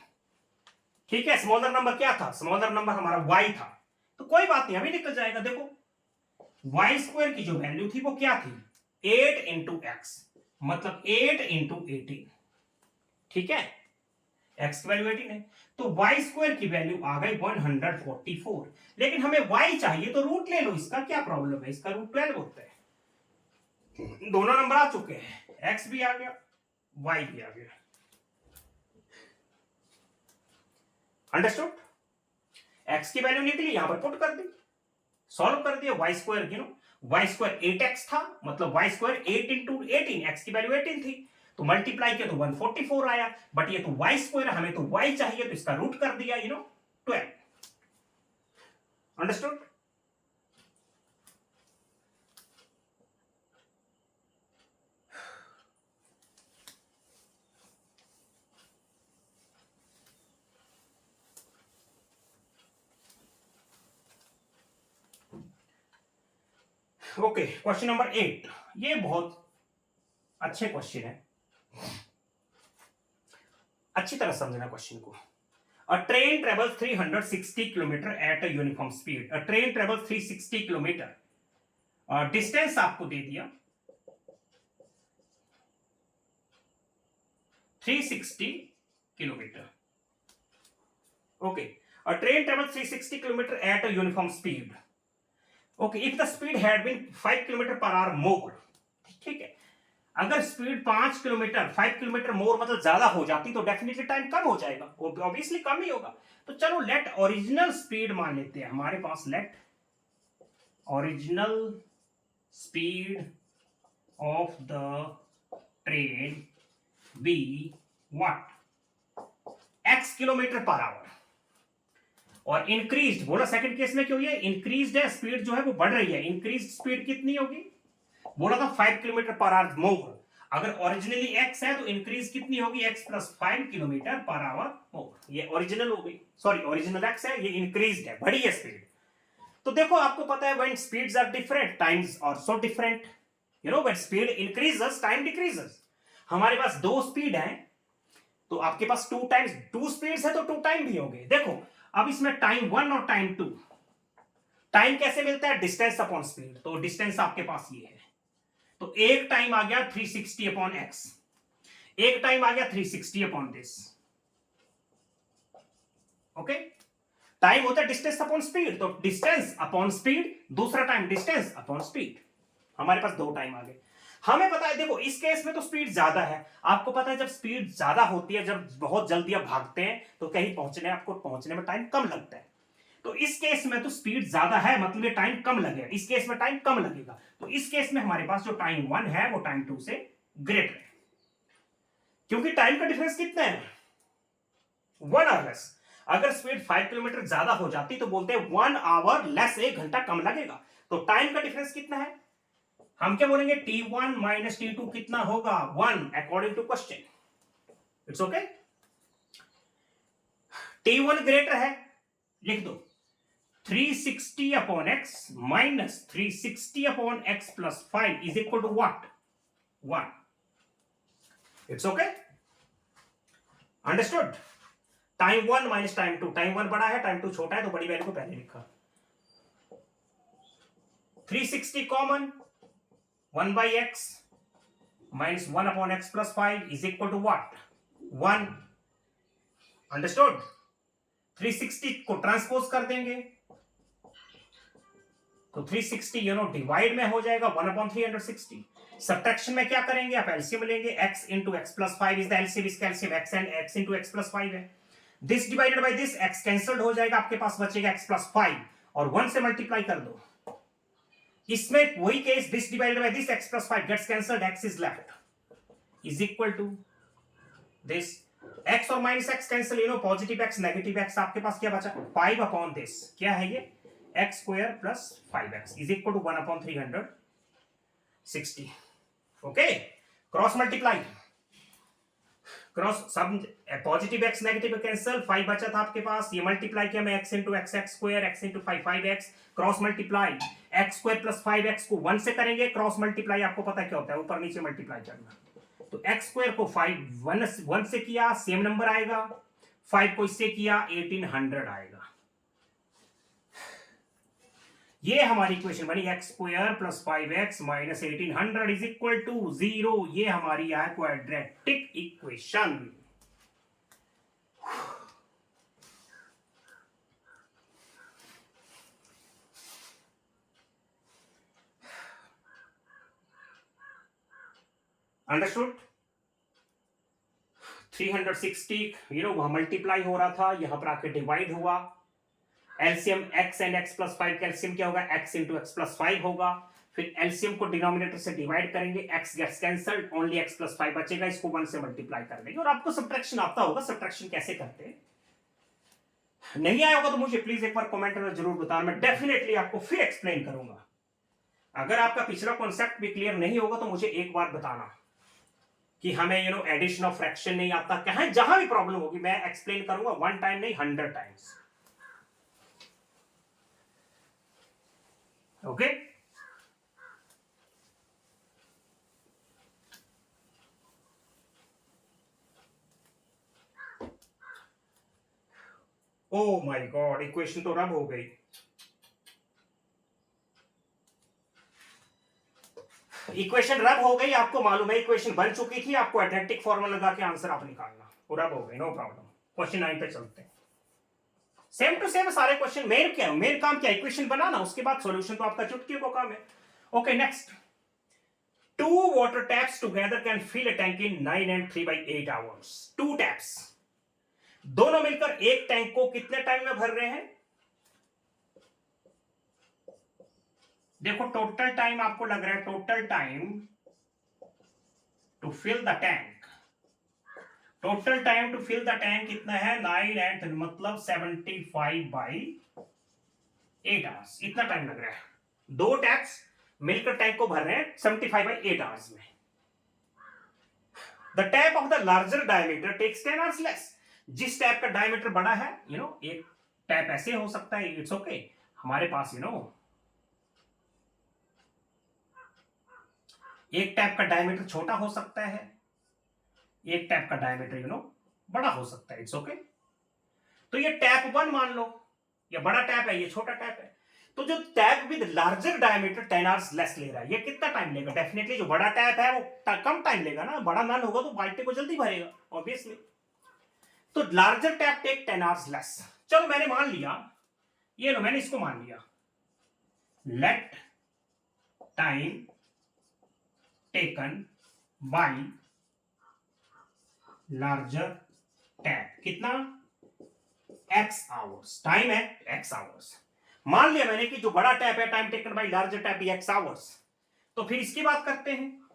ठीक है। स्मॉलर नंबर क्या था, स्मॉलर नंबर हमारा y था, तो कोई बात नहीं, अभी निकल जाएगा। देखो वाई स्क्वायर की जो वैल्यू थी वो क्या थी 8 इंटू एक्स, मतलब 8 इंटू 18, ठीक है। x की वैल्यू 18 है, तो y स्क्वायर की वैल्यू आ गई 144, लेकिन हमें y चाहिए तो रूट ले लो, इसका क्या प्रॉब्लम है, इसका रूट 12 होता है। दोनों नंबर आ चुके हैं, x भी आ गया y भी आ गया, अंडरस्टूड। x की वैल्यू निकली, यहां पर पुट कर दी, सॉल्व कर दिया। Y square Y square 8x था, मतलब वाई स्क्वायर 8 इंटू 18, एक्स की वैल्यू 18 थी, तो मल्टीप्लाई किया तो 144 आया, बट ये तो वाई स्क्वायर, हमें तो वाई चाहिए, तो इसका रूट कर दिया 12। अंडरस्टूड। ओके, क्वेश्चन नंबर 8, ये बहुत अच्छे क्वेश्चन है, अच्छी तरह समझना क्वेश्चन को। A train travels 360 kilometre at a uniform speed. A train travels 360 kilometre, distance आपको दे दिया 360 kilometre. Okay, a train travels 360 kilometre at a uniform speed. Okay, if the speed had been 5 kilometre per hour more, ठीक है, अगर speed 5 kilometre 5 kilometre मोर मतलब ज्यादा हो जाती तो डेफिनेटली टाइम कम हो जाएगा, ऑब्वियसली कम ही होगा। तो चलो लेट ओरिजिनल स्पीड मान लेते हैं हमारे पास, let original speed of the train be what x kilometre per hour, और इंक्रीज्ड बोला सेकंड केस में क्यों, ये इंक्रीज्ड है, स्पीड जो है वो बढ़ रही है, इंक्रीज्ड स्पीड कितनी होगी, बोला था 5 किलोमीटर पर आवर मोर, अगर ओरिजिनली x है तो इंक्रीज कितनी होगी, x plus 5 kilometre per hour more, ये ओरिजिनल हो गई, सॉरी ओरिजिनल x है, ये इंक्रीज्ड है, बढ़ी है स्पीड। तो देखो आपको पता है when speeds are different times also different, when speed increases time decreases. हमारे पास दो स्पीड है, तो आपके पास टू स्पीड्स है तो टू टाइम भी होंगे। देखो अब इसमें टाइम 1 और टाइम 2, टाइम कैसे मिलता है, डिस्टेंस अपॉन स्पीड, तो डिस्टेंस आपके पास ये है, तो एक टाइम आ गया 360 अपॉन एक्स, एक टाइम आ गया 360 अपॉन दिस। ओके, टाइम होता है डिस्टेंस अपॉन स्पीड, तो डिस्टेंस अपॉन स्पीड, दूसरा टाइम डिस्टेंस अपॉन स्पीड, हमारे पास दो टाइम आ गए। हमें पता है, देखो इस केस में तो स्पीड ज्यादा है, आपको पता है जब स्पीड ज्यादा होती है, जब बहुत जल्दी आप भागते हैं तो कहीं आपको पहुंचने में टाइम कम लगता है, तो इस केस में तो स्पीड ज्यादा है, मतलब ये टाइम कम लगेगा, इस केस में टाइम कम लगेगा, तो इस केस में हमारे पास जो टाइम 1 है वो टाइम 2 से ग्रेटर है, क्योंकि टाइम का डिफरेंस कितना है 1 आवर लेस। अगर स्पीड 5 किलोमीटर ज्यादा हो जाती तो बोलते हैं 1 आवर लेस, 1 घंटा कम लगेगा, तो टाइम का डिफरेंस कितना है, हम क्या बोलेंगे t1 माइनस t2 कितना होगा 1 according to question, it's okay. t1 greater है, लिख दो 360 upon x minus 360 upon x plus 5 is equal to what 1, it's okay, understood. Time 1 minus time 2, time 1 बड़ा है टाइम 2 छोटा है, तो बड़ी वैल्यू को पहले लिखा। 360 common, 1 by x minus 1 upon x plus 5 is equal to what? 1. Understood? 360 को ट्रांसपोज कर देंगे तो 360 डिवाइड में हो जाएगा 1 upon 360। सब्ट्रैक्शन में क्या करेंगे, आप एलसीएम लेंगे, x into x plus 5 is the LCM, इसका LCM x and x into x plus 5 है। This divided by this, x cancelled हो जाएगा, आपके पास बचेगा x plus 5 और 1 से मल्टीप्लाई कर दो। इसमें वही case, this divided by this, x plus 5 gets cancelled, x is left is equal to this, x और minus x cancel, positive x negative x, आपके पास क्या बचा 5 अपॉन दिस, क्या है ये x square plus 5x is equal to 1 upon 360। Okay, cross multiply, cross सब positive x negative cancel, 5 बचा था आपके पास, ये मल्टीप्लाई किया मैं x into x x square, x into 5x, cross multiply, x square plus 5x को 1 से करेंगे, क्रॉस मल्टीप्लाई आपको पता है क्या होता है, ऊपर नीचे मल्टीप्लाई करना। तो x स्क्वायर को 1 से किया सेम नंबर आएगा, 5 को इससे किया 1800 आएगा। ये हमारी इक्वेशन बनी, x square plus 5x minus 1800 is equal to 0। ये हमारी है क्वाड्रेटिक इक्वेशन। अंडरस्टूड? 360 वहां मल्टीप्लाई हो रहा था, यहां पर आके डिवाइड हुआ, LCM x and x plus 5 का एलसीएम क्या होगा, x इंटू एक्स प्लस 5 होगा, फिर एलसीएम को डिनोमिनेटर से डिवाइड करेंगे, x gets cancelled, only x plus 5 बचेगा, इसको 1 से मल्टीप्लाई कर देंगे। और आपको सब्ट्रैक्शन आता होगा, सब्ट्रैक्शन कैसे करते हैं, नहीं आया होगा तो मुझे प्लीज एक बार कमेंट में जरूर बताना, मैं डेफिनेटली आपको फिर एक्सप्लेन करूंगा। अगर आपका पिछला कॉन्सेप्ट भी क्लियर नहीं होगा तो मुझे एक बार बताना कि हमें एडिशन ऑफ फ्रैक्शन नहीं आता, कहां जहां भी प्रॉब्लम होगी मैं एक्सप्लेन करूंगा, 1 टाइम नहीं 100 times. Okay, oh my God, equation तो रब हो गई। इक्वेशन रब हो गई, आपको मालूम है इक्वेशन बन चुकी थी, आपको एडजेक्टिव फॉर्मूला लगा के आंसर आप निकालना, वो रब हो गई, नो प्रॉब्लम। क्वेश्चन 9 पे चलते हैं, सेम टू सेम सारे क्वेश्चन। मेन क्या, मेन काम क्या, इक्वेशन बनाना, उसके बाद सॉल्यूशन तो आपका चुटकी को काम है। Okay, next, 2 water taps together can fill a tank in 9 and 3/8 hours। 2 taps दोनों मिलकर एक टैंक को कितने टाइम में भर रहे हैं, देखो टोटल टाइम आपको लग रहा है, total time to fill the tank, total time to fill the tank कितना है 9 एंड मतलब 75/8 आवर्स, इतना टाइम लग रहा है। 2 टैप्स मिलकर टैंक को भर रहे हैं 75/8 आवर्स में। The tap of the larger diameter takes 10 hours less. जिस टैप का डायमीटर बड़ा है, एक टैप ऐसे हो सकता है, इट्स ओके, हमारे पास एक टैप का डायमीटर छोटा हो सकता है, एक टैप का डायमीटर बड़ा हो सकता है, इट्स ओके। तो ये टैप 1 मान लो, ये बड़ा टैप है, ये छोटा टैप है। तो जो tap with larger diameter 10 hours less ले रहा है, ये कितना टाइम लेगा, डेफिनेटली जो बड़ा टैप है वो कम टाइम लेगा ना, बड़ा नल होगा तो बाल्टी को जल्दी भरेगा ऑब्वियसली। तो larger tap take 10 hours less. चलो मैंने मान लिया, ये लो मैंने इसको मान लिया, let time taken by larger tap कितना, x आवर्स, टाइम है x आवर्स। मान लिया मैंने कि जो बड़ा टैप है time taken by larger tap x hours. तो फिर इसकी बात करते हैं,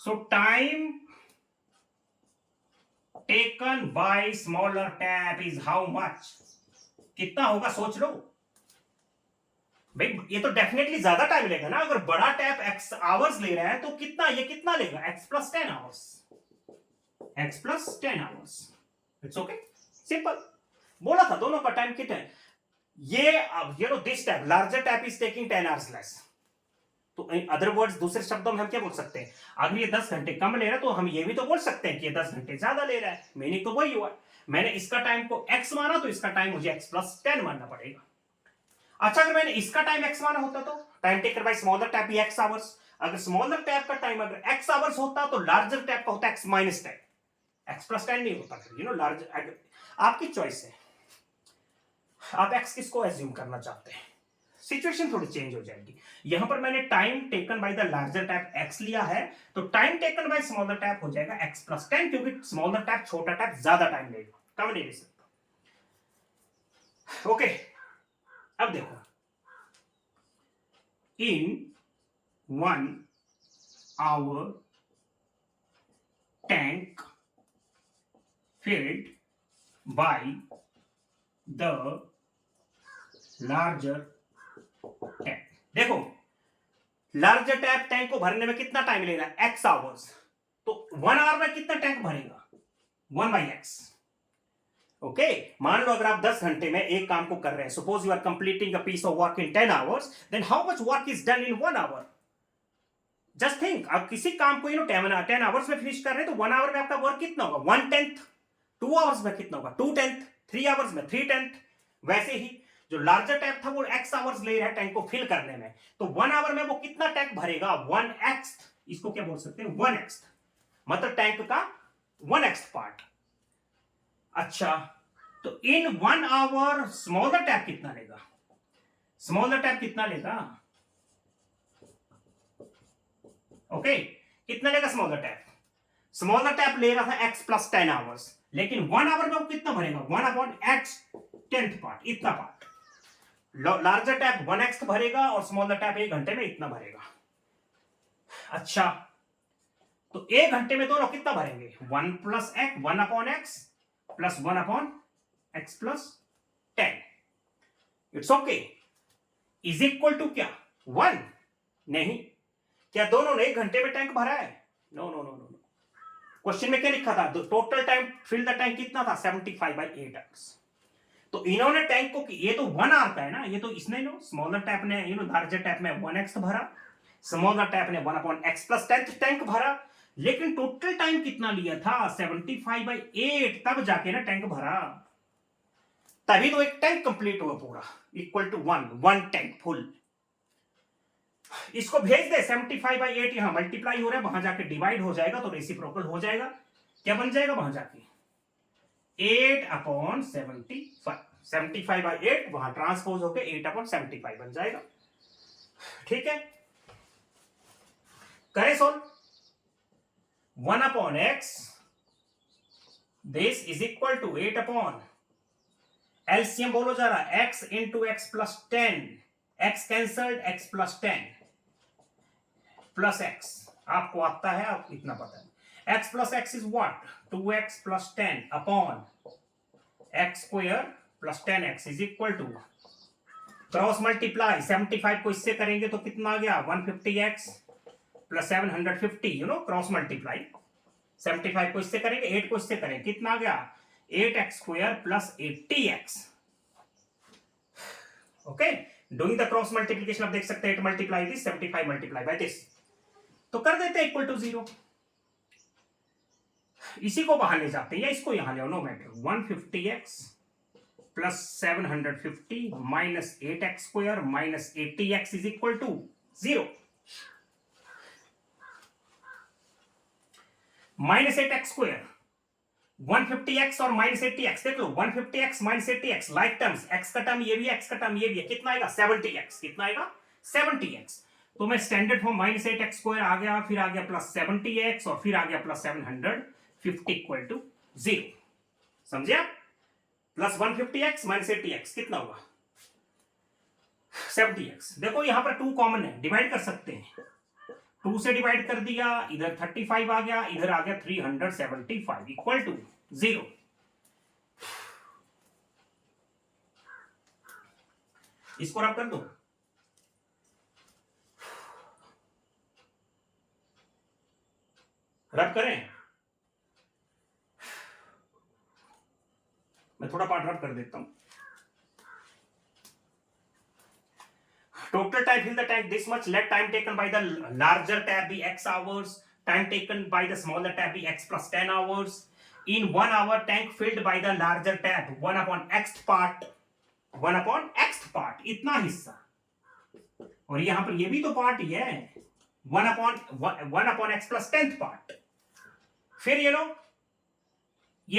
so time taken by smaller tap is how much, कितना होगा सोच लो भाई, ये तो डेफिनेटली ज्यादा टाइम लेगा ना, अगर बड़ा टैप x आवर्स ले रहा है तो कितना, ये कितना लेगा, x plus 10 hours, x plus 10 hours, it's okay, simple. बोला था दोनों का टाइम कितना है, ये this tap larger tap is taking 10 hours less. तो इन अदर वर्ड्स, दूसरे शब्दों में हम क्या बोल सकते हैं, अगर ये 10 घंटे कम ले रहा है तो हम ये भी तो बोल सकते हैं कि ये 10 घंटे ज्यादा ले रहा है, मीनिंग तो वही हुआ। मैंने इसका टाइम को x माना तो इसका टाइम मुझे x प्लस 10 मानना पड़ेगा। अच्छा, अगर मैंने इसका टाइम x माना होता तो time taken by smaller tap भी x आवर्स। अगर स्मॉलर टैप का टाइम अगर x आवर्स होता तो लार्जर टैप का होता x माइनस 10, x प्लस 10 नहीं होता फिर, यू नो लार्जर। आपकी चॉइस है, आप x किसको एज्यूम करना चाहते हैं। सिचुएशन थोड़ी चेंज हो जाएगी। यहां पर मैंने time taken by the larger tap x लिया है, तो time taken by smaller tap हो जाएगा x प्लस 10, क्योंकि स्मॉलर टैप छोटा टैप ज्यादा टाइम लेगा, कम नहीं ले सकता। ओके, अब देखो, इन 1 hour tank filled by the larger tap. देखो, लार्जर टैप टैंक को भरने में कितना टाइम ले रहा है, x आवर्स। तो 1 आवर में कितना टैंक भरेगा, 1/x। ओके, मान लो अगर आप 10 घंटे में एक काम को कर रहे हैं, suppose you are completing a piece of work in 10 hours, then how much work is done in 1 hour. Just think, आप किसी काम को 10 आवर्स में फिनिश कर रहे हैं तो 1 आवर में आपका वर्क कितना होगा, 1/10। 2 आवर्स में कितना होगा, 2/10। 3 आवर्स में 3/10। वैसे ही जो लार्जर टैंक था वो x आवर्स ले रहा है टैंक को फिल करने में, तो 1 आवर में वो कितना टैंक भरेगा, 1x। इसको क्या बोल सकते हैं, 1x, मतलब टैंक का 1x पार्ट। अच्छा, तो इन 1 आवर स्मॉलर टैप कितना लेगा, स्मॉलर टैप कितना लेगा, ओके, कितना लेगा स्मॉलर टैप। स्मॉलर टैप ले रहा था x प्लस 10 आवर्स, लेकिन 1 आवर में वो कितना भरेगा, 1/x 10th पार्ट, इतना पार्ट। लार्जर टैप 1x भरेगा और स्मॉलर टैप 1 घंटे में इतना भरेगा। अच्छा, तो 1 घंटे में दोनों कितना भरेंगे, 1 plus x 1/x plus 1/x plus 10। It's okay, is equal to क्या, 1? नहीं, क्या दोनों ने 1 घंटे में टैंक भरा है, no no no no. Question में क्या लिखा था, total time fill the tank कितना था, 75/8 आवर्स। तो इन्होंने टैंक को, ये तो 1 आवर का है ना, ये तो इसने स्मॉलर टैप ने लार्जर टैप में 1x भरा, स्मॉलर टैप ने 1/x प्लस 10th टैंक भरा, लेकिन टोटल टाइम कितना लिया था, 75/8, तब जाके ना टैंक भरा, तभी तो एक टैंक कंप्लीट हुआ पूरा, इक्वल टू 1 टैंक फुल। इसको भेज दे, 75/8 यहां मल्टीप्लाई हो रहा है, वहां जाके डिवाइड हो जाएगा तो रेसिप्रोकल हो जाएगा। क्या बन जाएगा वहां जाके, 8/75। 75/8 वहां ट्रांसपोज होकर 8/75 बन जाएगा। ठीक है, करें solve. 1/x this is equal to 8 LCM बोलो जरा, x into x plus 10, x cancelled, x plus 10 plus x, आपको आता है, आप इतना पता है। x plus x is what, 2x plus 10 upon x square plus 10x is equal to, cross multiply 75 को इससे करेंगे तो कितना आ गया, 150x प्लस 750, क्रॉस मल्टीप्लाई 75 को इससे करेंगे, 8 को इससे करेंगे, कितना आ गया, 8x square plus 80x। Okay, doing the cross multiplication आप देख सकते हैं, 8 multiply this, 75 multiply by this, तो कर देते हैं इक्वल टू 0। इसी को बाहर ले जाते हैं या इसको यहां ले आओ, no matter. 150x plus 750 minus 8x square minus 80x is equal to 0। Minus 8x square, 150x और माइनस 80x, देख लो 150x minus 80x like terms, x का टर्म ये भी है, x का टर्म ये भी है, कितना आएगा 70x, कितना आएगा 70x। तो मैं standard form minus 8x square आ गया, फिर आ गया प्लस 70x और फिर आ गया प्लस 750 इक्वल टू 0। समझे आप, प्लस 150x माइनस 80x कितना होगा 70x। देखो यहां पर 2 कॉमन है, डिवाइड कर सकते हैं, 2 से डिवाइड कर दिया, इधर 35 आ गया, इधर आ गया 375 इक्वल टू 0। इसको रब कर दो, रब करें, मैं थोड़ा पार्ट रब कर देता हूं। Total time fill the tank this much, let time taken by the larger tab be x hours, time taken by the smaller tab be x plus 10 hours, in 1 hour tank filled by the larger tap 1 upon x part, 1 upon x part, इतना हिस्सा, और यहां पर ये भी तो part ही है, 1 upon x plus 10th part. फिर ये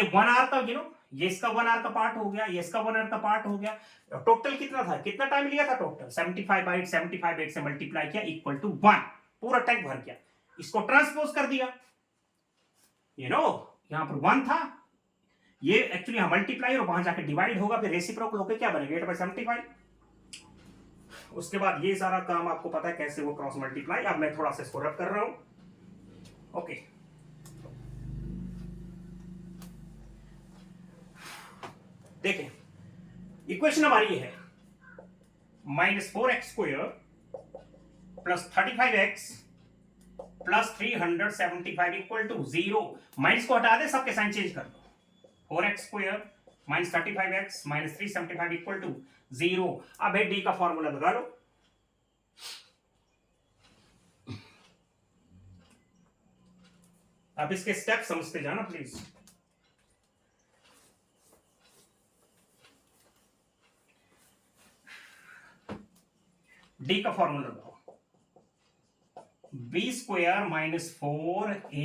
1 आवर का ये इसका 1 आवर का पार्ट हो गया, ये इसका 1 आवर का पार्ट हो गया। टोटल कितना था, कितना टाइम लिया था टोटल, 75/8 से मल्टीप्लाई किया इक्वल टू 1, पूरा टैंक भर गया। इसको ट्रांसपोज कर दिया, यहां पर 1 था, ये एक्चुअली यहां मल्टीप्लाई और वहां जाके डिवाइड होगा, फिर रेसिप्रोकल होकर क्या बनेगा 8/75। उसके बाद ये सारा काम आपको पता है कैसे वो क्रॉस मल्टीप्लाई। अब मैं थोड़ा सा इसको रब कर रहा हूं। ओके, देखें इक्वेशन हमारी ये है, -4x² plus 35x plus 375 equal to 0। Minus को हटा दे, सबके साइन चेंज कर दो, 4x² minus 35x minus 375 equal to 0। अब डी का फॉर्मूला लगा लो। अब इसके स्टेप समझते जाना प्लीज। डी का फॉर्मूला लगाओ, b² minus 4ac,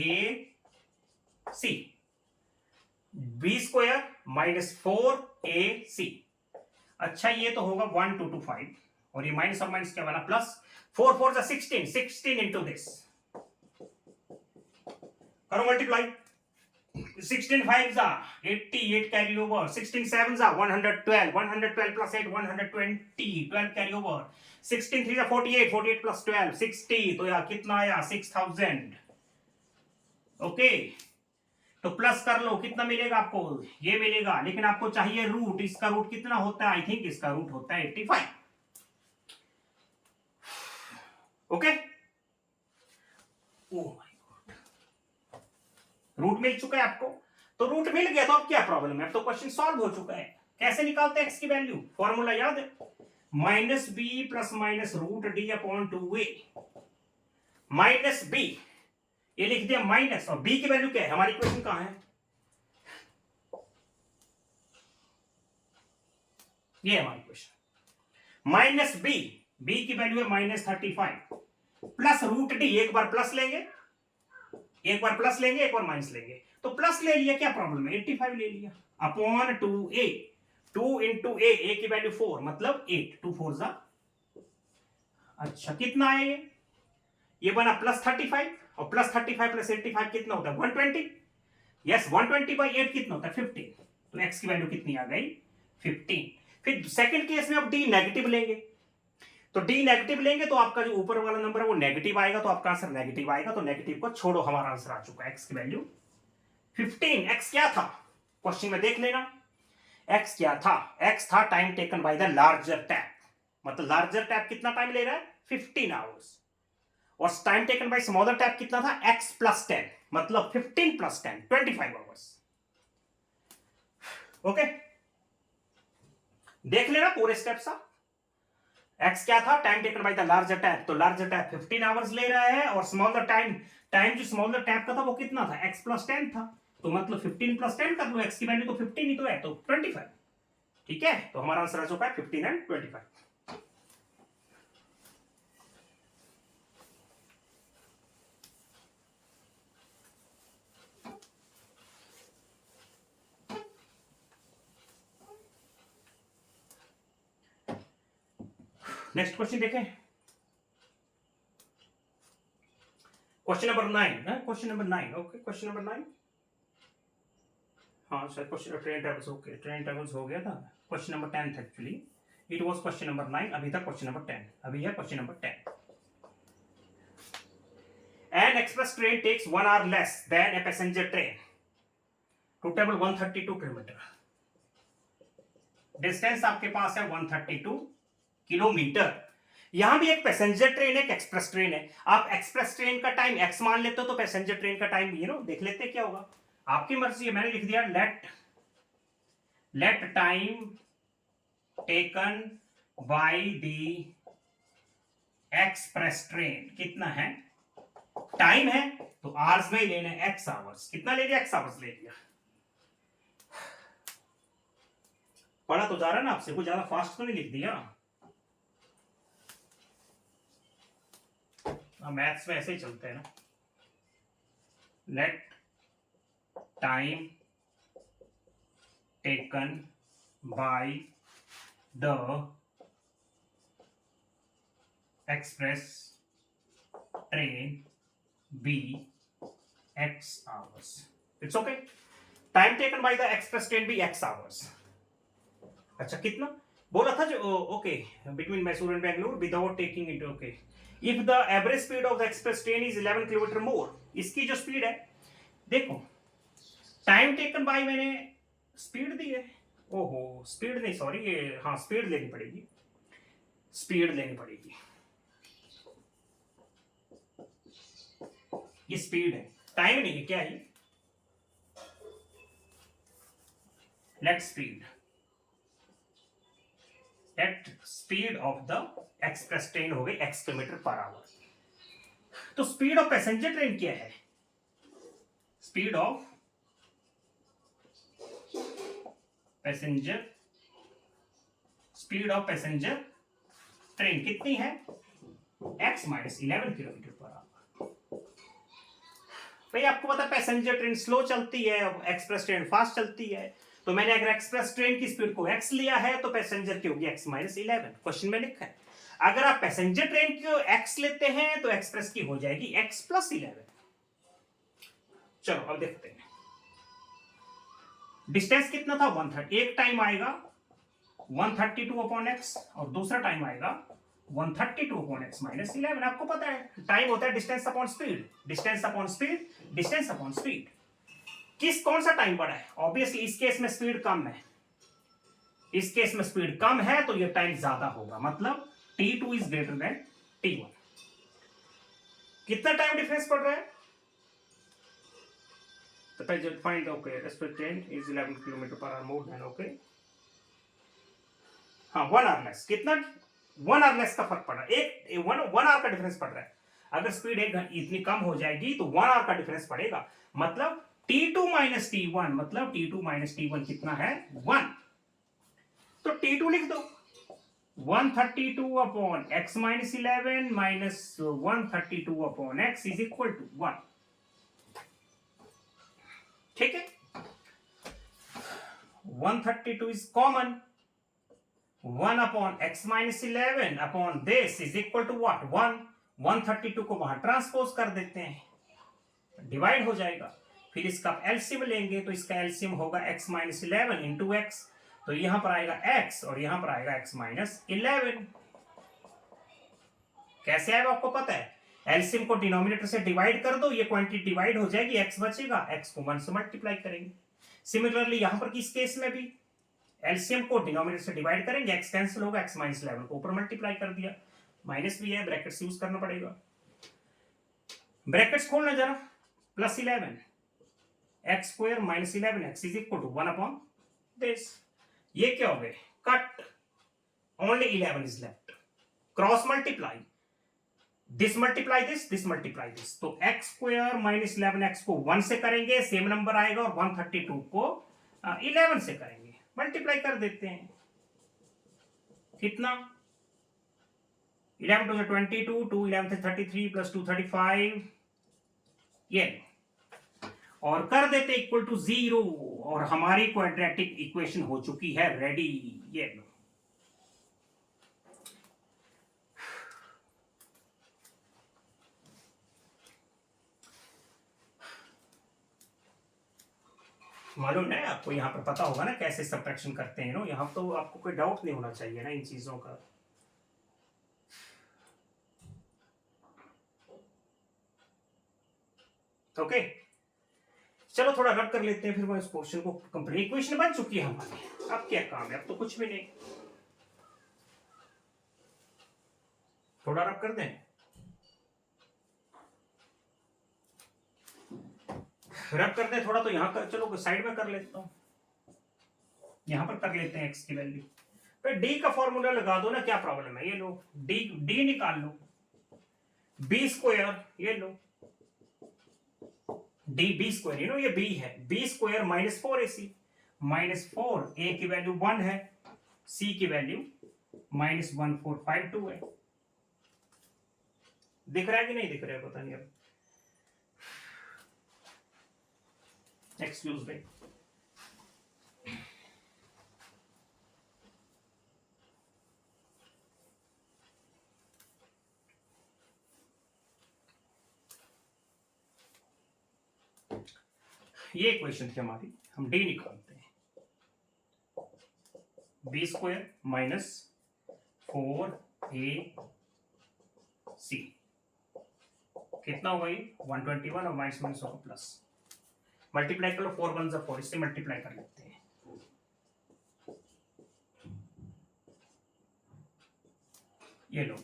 b² minus 4ac। अच्छा, ये तो होगा 1 2 2 5, और ये माइनस और माइनस क्या बना प्लस, 4 4 जा 16, 16 इंटू दिस, करो मल्टीप्लाई, 16 5 जा 88 कैरी ओवर, 16 7 जा 112, 112 प्लस 8 120, 12 कैरी ओवर, 16 3 जा 48, 48 प्लस 12 60, तो यार कितना आया 6000। ओके, तो प्लस कर लो, कितना मिलेगा आपको, ये मिलेगा, लेकिन आपको चाहिए रूट, इसका रूट कितना होता है, आई थिंक इसका रूट होता है 85। Okay, oh my God, root मिल चुका है आपको, तो रूट मिल गया तो अब क्या प्रॉब्लम है, अब तो क्वेश्चन सॉल्व हो चुका है। कैसे निकालते हैं एक्स की वैल्यू, फॉर्मूला याद है, -b plus minus root D upon 2a, minus b, ये लिख दिया माइनस, और b की वैल्यू क्या है, हमारी इक्वेशन कहां है, ये हमारी इक्वेशन, माइनस बी, बी की वैल्यू है -35 प्लस रूट डी, एक बार प्लस लेंगे, एक बार प्लस लेंगे, एक बार माइनस लेंगे, तो प्लस ले लिया, क्या प्रॉब्लम है, 85 ले लिया अपॉन 2a, 2 इंटू ए की वैल्यू 4 मतलब 8, 2 4 जा, अच्छा कितना आया ये बना +35, और +35 प्लस 85 कितना होता है 120, यस 120/8 कितना होता है 15, तो x की वैल्यू कितनी आ गई 15। फिर सेकंड केस में अब d नेगेटिव लेंगे, तो d नेगेटिव लेंगे तो आपका जो ऊपर वाला नंबर है वो नेगेटिव आएगा, तो आपका आंसर नेगेटिव आएगा, तो नेगेटिव को छोड़ो, हमारा आंसर आ चुका है x की वैल्यू 15। x क्या था क्वेश्चन में देख लेना, x क्या था, x था time taken by the larger tap, मतलब लार्जर टैप कितना टाइम ले रहा है 15 आवर्स, और time taken by smaller tap कितना था x प्लस 10, मतलब 15 प्लस 10 25 आवर्स। ओके, देख लेना पूरे स्टेप्स आप, x क्या था time taken by the larger tap, तो लार्जर टैप 15 आवर्स ले रहा है, और स्मॉलर टाइम जो स्मॉलर टैप का था वो कितना था x प्लस 10 था, तो मतलब 15 प्लस 10 कर लो, x की वैल्यू तो 15 ही तो है, तो 25, ठीक है, तो हमारा आंसर आ चुका है 15 एंड 25। नेक्स्ट क्वेश्चन देखें, question number 9, question number 9, okay question number 9, हाँ sir question train tables, okay train tables हो गया था, क्वेश्चन नंबर 10 था actually, it was question number 9, अभी तक क्वेश्चन नंबर 10, अभी है question number 10। An express train takes 1 hour less than a passenger train to travel 132 kilometre, distance आपके पास है 132 किलोमीटर। यहां भी एक पैसेंजर ट्रेन है, एक एक्सप्रेस ट्रेन है, आप एक्सप्रेस ट्रेन का टाइम x मान लेते हो, तो पैसेंजर ट्रेन का टाइम देख लेते हैं क्या होगा, आपकी मर्जी है, मैंने लिख दिया let time taken by the express train कितना है, टाइम है तो आवर्स में ही लेना है, x आवर्स, कितना ले लिया x आवर्स ले लिया, पढ़ा तो जा रहा है ना आपसे, कुछ ज्यादा फास्ट तो नहीं लिख दिया। मैथ्स में ऐसे ही चलते हैं ना। Let time taken by the express train be x hours. It's okay. Time taken by the express train be x hours. अच्छा कितना बोला था जो okay between Mysore and Bangalore without taking into okay. If the average speed of the express train is 11 kilometre more, इसकी जो speed है देखो, time taken bye मैंने स्पीड दी है, ओहो स्पीड नहीं सॉरी ये हाँ स्पीड लेनी पड़ेगी, स्पीड लेनी पड़ेगी, ये स्पीड है टाइम नहीं है, क्या है let speed of the express train हो गई x किलोमीटर पर आवर। तो स्पीड ऑफ पैसेंजर ट्रेन क्या है, स्पीड ऑफ पैसेंजर ट्रेन कितनी है x minus 11 kilometre per our. भाई आपको पता है पैसेंजर ट्रेन स्लो चलती है, एक्सप्रेस ट्रेन फास्ट चलती है, तो मैंने अगर एक्सप्रेस ट्रेन की स्पीड को x लिया है तो पैसेंजर की होगी x माइनस 11, क्वेश्चन में लिखा है। अगर आप पैसेंजर ट्रेन की x लेते हैं तो एक्सप्रेस की हो जाएगी x प्लस 11। चलो अब देखते हैं डिस्टेंस कितना था 130, एक टाइम आएगा 132 अपॉन x और दूसरा टाइम आएगा 132 अपॉन x माइनस 11। आपको पता है टाइम होता है distance upon speed, distance upon speed, distance upon speed. किस कौन सा टाइम बड़ा है, ऑब्वियसली इस केस में स्पीड कम है, इस केस में स्पीड कम है तो ये टाइम ज्यादा होगा, मतलब t2 is greater than t1। कितना टाइम डिफरेंस पड़ रहा है, तो find okay express train is 11 kilometre per hour more than okay, हाँ 1 आवर लेस, कितना 1 आवर लेस का फर्क पड़ रहा है, एक 1 आवर का डिफरेंस पड़ रहा है। अगर स्पीड इतनी कम हो जाएगी तो 1 आवर का डिफरेंस पड़ेगा, मतलब t2 माइनस t1, मतलब t2 माइनस t1 कितना है 1, तो t2 लिख दो 132 upon x minus 11 minus 132 upon x is equal to 1। ठीक है 132 is common, 1 upon x minus 11 upon this is equal to what 1, 132 को वहां ट्रांसपोज कर देते हैं, डिवाइड हो जाएगा, फिर इसका एलसीएम लेंगे तो इसका एलसीएम होगा x माइनस 11 इंटू x, तो यहां पर आएगा x और यहां पर आएगा x माइनस 11। कैसे आएगा आपको पता है, एलसीएम को डिनोमिनेटर से डिवाइड कर दो, ये क्वांटिटी डिवाइड हो जाएगी, x बचेगा, x को 1 से मल्टीप्लाई करेंगे। सिमिलरली यहां पर किस केस में भी एलसीएम को डिनोमिनेटर से डिवाइड करेंगे, x कैंसिल होगा, x माइनस 11 को ऊपर मल्टीप्लाई कर दिया, माइनस भी है ब्रैकेट्स यूज करना पड़ेगा, ब्रैकेट्स खोलना जरा, plus 11 x square minus 11x is equal to 1 upon this, ये क्या हो गए cut, only 11 is left, cross multiply, this multiply this multiply this, तो x स्क्वायर माइनस 11x को 1 से करेंगे सेम नंबर आएगा, और 132 को 11 से करेंगे, मल्टीप्लाई कर देते हैं, कितना 11 टू 22, 2 11 से 33 प्लस 2 35, ये और कर देते इक्वल टू 0, और हमारी क्वाड्रेटिक इक्वेशन हो चुकी है रेडी। ये लो मालूम है आपको, यहां पर पता होगा ना कैसे सब्ट्रैक्शन करते हैं, यहां तो आपको कोई डाउट नहीं होना चाहिए ना इन चीजों का। ओके चलो थोड़ा रब कर लेते हैं, फिर मैं इस क्वेश्चन को कंप्लीट, इक्वेशन बन चुकी है हमारी, अब क्या काम है, अब तो कुछ भी नहीं, थोड़ा रब कर दें, रब कर दें थोड़ा, तो यहां कर, चलो साइड में कर लेता हूं, यहां पर कर लेते हैं x की वैल्यू, फिर d का फॉर्मूला लगा दो ना, क्या प्रॉब्लम है, ये लो d निकाल लो, b स्क्वायर, ये लो डी बी स्क्वायर, ये b है b स्क्वायर माइनस 4ac, -4, ए की वैल्यू 1 है, सी की वैल्यू -1452 है। दिख रहा है कि नहीं दिख रहा है पता नहीं अब, एक्सक्यूज मी। ये इक्वेशन थी हमारी, हम डी निकालते हैं, b² -4ac कितना होगा ये 121 और माइनस होगा प्लस, मल्टीप्लाई कर लो, 4 1 4, इससे मल्टीप्लाई कर लेते हैं, ये लो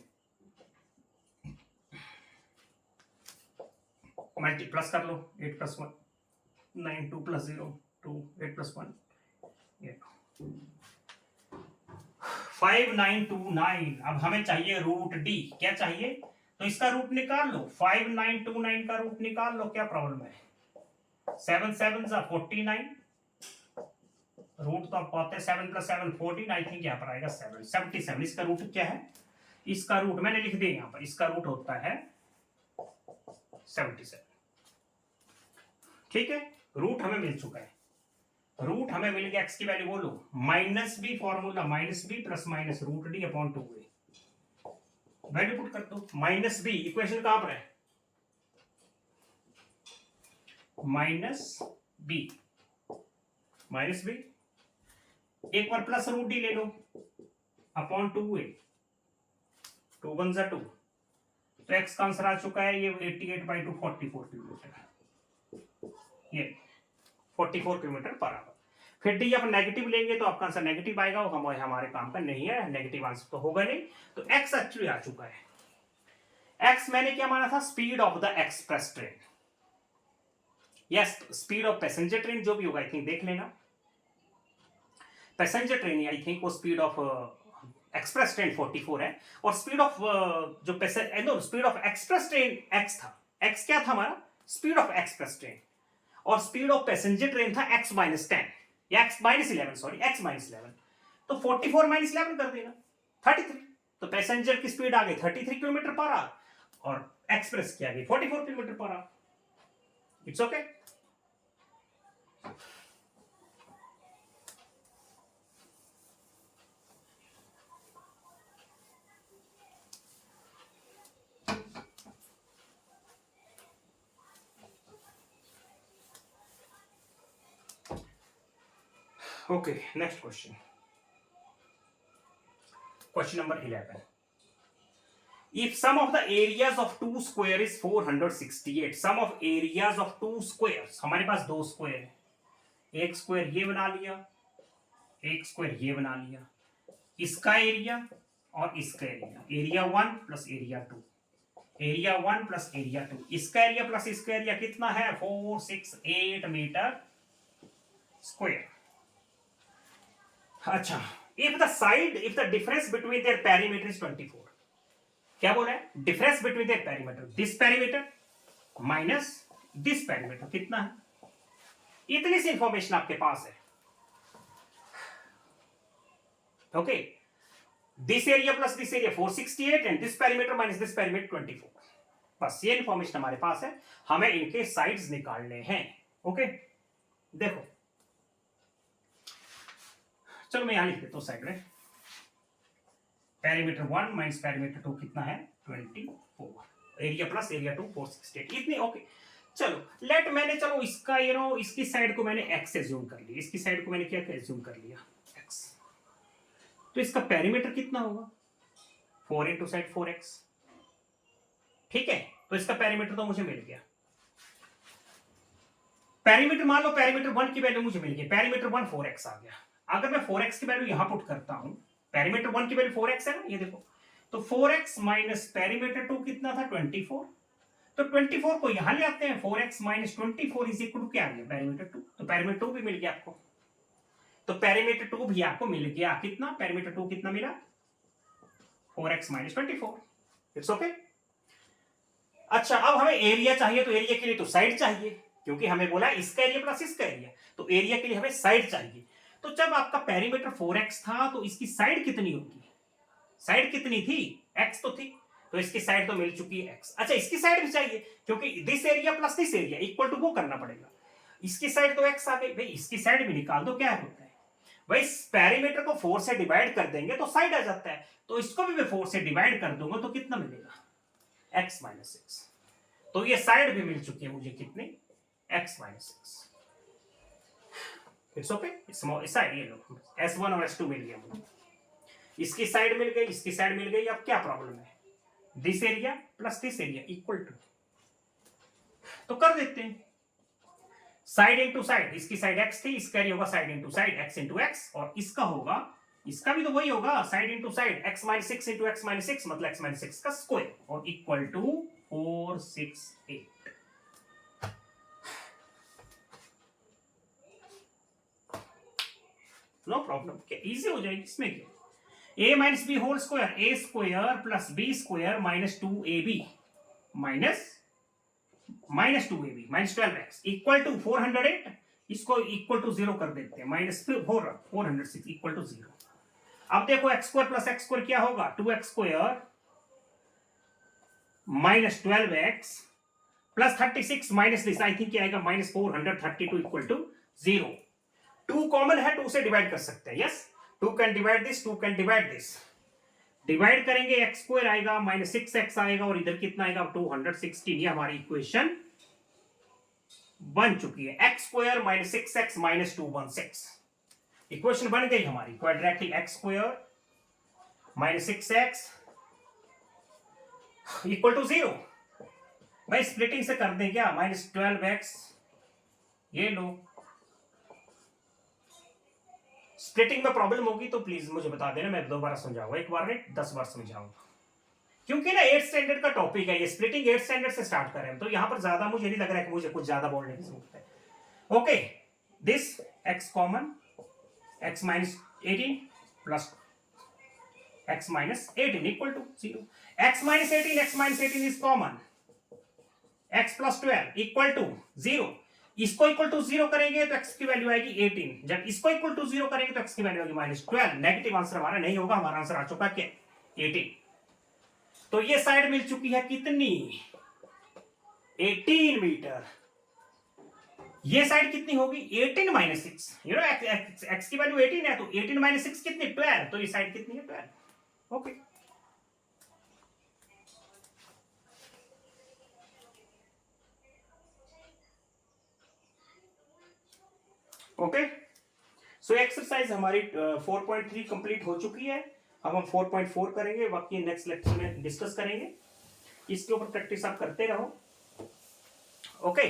मल्टी प्लस कर लो, 8 + 1 9, 2 + 0 2, 8 + 1 ये 5929। अब हमें चाहिए रूट डी, क्या चाहिए, तो इसका रूट निकाल लो, 5929 का रूट निकाल लो, क्या प्रॉब्लम है, 7 7 49, रूट तो आप पाते हैं 7 + 7 14, आई थिंक यहाँ पर आएगा 7 77। इसका रूट क्या है, इसका रूट मैंने लिख दिया यहाँ पर, इसका रूट होता है 77। ठीक है, रूट हमें मिल चुका है, रूट हमें मिल गया, एक्स की वैल्यू बोलो, -b formula, -b ± √d/2a, value put कर दो, -b इक्वेशन कहां पर है, -b एक बार प्लस √d ले लो अपॉन 2a, 2 1 2, तो x का आंसर आ चुका है ये 88/2 44 किलोमीटर, ये 44 किलोमीटर पर आवर। फिर डी आप नेगेटिव लेंगे तो आपका आंसर नेगेटिव आएगा, वो हमारे काम का नहीं है, नेगेटिव आंसर तो होगा नहीं, तो x एक्चुअली आ चुका है। x मैंने क्या माना था, speed of the express train, yes speed of passenger train जो भी होगा, आई थिंक देख लेना, पैसेंजर ट्रेन आई थिंक वो स्पीड ऑफ एक्सप्रेस ट्रेन 44 है, और स्पीड ऑफ जो speed of express train x था, x क्या था हमारा, स्पीड ऑफ एक्सप्रेस ट्रेन, और स्पीड ऑफ पैसेंजर ट्रेन था x - 10 या x - 11, सॉरी x - 11, तो 44 - 11 कर देना 33, तो पैसेंजर की स्पीड आ गई 33 किलोमीटर पर आवर और एक्सप्रेस की आ गई 44 kilometre per our. It's okay. Okay, next question. Question number 11. If sum of the areas of two square is 468, sum of areas of two squares, हमारे पास दो square है, एक square ये बना लिया, एक स्क्वायर ये बना लिया, इसका एरिया और इसका area, area 1 plus area 2, area 1 plus area 2, इसका एरिया प्लस इसका एरिया कितना है 468 मीटर स्क्वायर। अच्छा, if the difference between their perimeter is 24, क्या बोला है, difference between their perimeter, this perimeter minus this perimeter कितना है, इतनी सी इंफॉर्मेशन आपके पास है। Okay, this area plus this area 468 and this perimeter minus this perimeter 24, बस ये इंफॉर्मेशन हमारे पास है, हमें इनके साइड्स निकालने हैं। ओके, देखो चलो मैं यहां लिख देता हूं साइड में, पेरीमीटर 1 माइनस पेरीमीटर 2 कितना है 24, एरिया प्लस एरिया 2 468, इतनी। ओके चलो लेट, मैंने चलो इसका इसकी साइड को मैंने x एज्यूम कर लिया, इसकी साइड को मैंने क्या एज्यूम कर लिया x, तो इसका पेरीमीटर कितना होगा 4 इंटू साइड 4x, ठीक है, तो इसका पेरीमीटर तो मुझे मिल गया, पेरीमीटर मान लो पेरीमीटर 1 की वैल्यू मुझे मिल गई, पेरीमीटर 1 4x आ गया, अगर मैं 4x की वैल्यू यहां पुट करता हूं, पेरीमीटर 1 की वैल्यू 4x है ना, ये देखो, तो 4x माइनस पेरीमीटर 2 कितना था 24, तो 24 को यहां ले आते हैं, 4x minus 24 is equal to क्या आ गया पेरीमीटर 2, तो पेरीमीटर 2 भी मिल गया आपको, तो पेरीमीटर 2 भी आपको मिल गया, कितना पेरीमीटर 2 कितना मिला 4x माइनस 24, इट्स ओके। अच्छा अब हमें एरिया चाहिए, तो एरिया के लिए तो साइड चाहिए, क्योंकि हमें बोला इसका एरिया प्लस इसका एरिया, तो एरिया के लिए हमें साइड चाहिए। तो जब आपका पेरीमीटर 4x था तो इसकी साइड कितनी होगी, साइड कितनी थी, x तो थी, तो इसकी साइड तो मिल चुकी है x। अच्छा इसकी साइड भी चाहिए, क्योंकि this area plus this area equal to वो करना पड़ेगा। इसकी साइड तो x आ गई भाई, इसकी साइड भी निकाल दो, क्या होता है भाई, पेरीमीटर को 4 से डिवाइड कर देंगे तो साइड आ जाता है, तो इसको भी मैं 4 से डिवाइड कर दूंगा तो कितना मिलेगा, x माइनस 6। तो ये साइड भी मिल चुकी है मुझे कितनी, x minus 6। It's okay, side ये लो S1 और S2 मिल गया मुझे, इसकी साइड मिल गई, इसकी साइड मिल गई। अब क्या प्रॉब्लम है, this area plus this area equal to, तो कर देते हैं साइड इंटू साइड। इसकी साइड x थी, इसका होगा side into side x into x, और इसका होगा, इसका भी तो वही होगा side into side x minus 6 into x minus 6 मतलब x माइनस 6 का स्क्वायर, और इक्वल टू 4 6 8। नो प्रॉब्लम, क्या इजी हो जाएगी इसमें, क्या a minus B whole square, A square plus B square minus 2ab minus 2ab minus 12x equal to 408। इसको equal to 0 कर देते हैं, माइनस 406 इक्वल टू 0। अब देखो x square plus x square क्या होगा, 2x square minus 12x plus 36 minus this, I think क्या आएगा माइनस 432 इक्वल टू 0। 2 कॉमन है, 2 से डिवाइड कर सकते हैं, yes 2 can divide this, 2 can divide this, divide करेंगे x स्क्वायर आएगा माइनस 6x आएगा, और इधर कितना आएगा 216। ये हमारी इक्वेशन बन चुकी है, x square minus 6x minus 216 equation बन गई हमारी quadratic, x square minus 6x equal to 0। भाई स्प्लिटिंग से कर दें क्या, माइनस 12x, ये लो, स्प्लिटिंग में प्रॉब्लम होगी तो प्लीज मुझे बता देना, मैं दोबारा समझाऊंगा, एक बार नहीं 10 बार समझाऊंगा, क्योंकि ना 8th स्टैंडर्ड का टॉपिक है ये, स्प्लिटिंग 8th स्टैंडर्ड से स्टार्ट करें हम, तो यहां पर ज्यादा मुझे नहीं लग रहा है कि मुझे कुछ ज्यादा बोलने की जरूरत है। Okay, this x common, x minus 18 plus x minus 18 equal to 0, x minus 18 is common, x plus 12 equal to 0। इसको इक्वल टू 0 करेंगे तो x की वैल्यू आएगी 18, जब इसको इक्वल टू 0 करेंगे तो x की वैल्यू आएगी माइनस 12। नेगेटिव आंसर हमारा नहीं होगा, हमारा आंसर आ चुका क्या, 18। तो ये साइड मिल चुकी है कितनी, 18 मीटर। ये साइड कितनी होगी, 18 माइनस 6, यू नो x की वैल्यू 18 है, तो 18 माइनस 6 कितनी, 12, तो ये साइड कितनी है 12। ओके, ओके, सो एक्सरसाइज हमारी 4.3 कंप्लीट हो चुकी है। अब हम 4.4 करेंगे, बाकी नेक्स्ट लेक्चर में डिस्कस करेंगे, इसके ऊपर प्रैक्टिस आप करते रहो। ओके,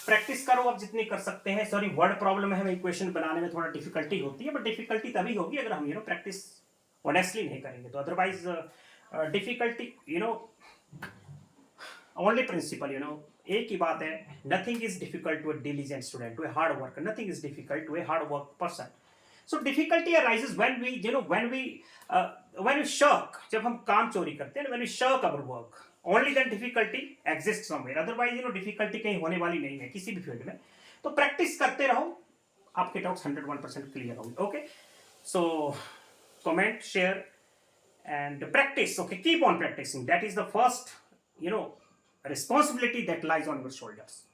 प्रैक्टिस करो आप जितनी कर सकते हैं। सॉरी वर्ड प्रॉब्लम है, इक्वेशन बनाने में थोड़ा डिफिकल्टी होती है, बट डिफिकल्टी तभी होगी अगर हम प्रैक्टिस ऑनेस्टली नहीं करेंगे, तो अदरवाइज डिफिकल्टी ओनली प्रिंसिपल एक ही बात है, nothing is difficult to a diligent student, to a hard worker, nothing is difficult to a hard work person. So difficulty arises when we shirk, जब हम काम चोरी करते हैं, when we shirk our work, only then difficulty exist somewhere, otherwise difficulty कहीं होने वाली नहीं है किसी भी फील्ड में। तो प्रैक्टिस करते रहो, आपके डाउट्स 101% क्लियर होंगे। Okay, so comment, share and practice. Okay, keep on practicing, that is the first responsibility that lies on your shoulders.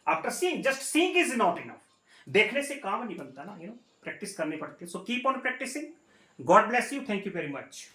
After seeing, just seeing is not enough, देखने से काम नहीं बनता ना, प्रैक्टिस करनी पड़ती है। So keep on practicing. God bless you. Thank you very much.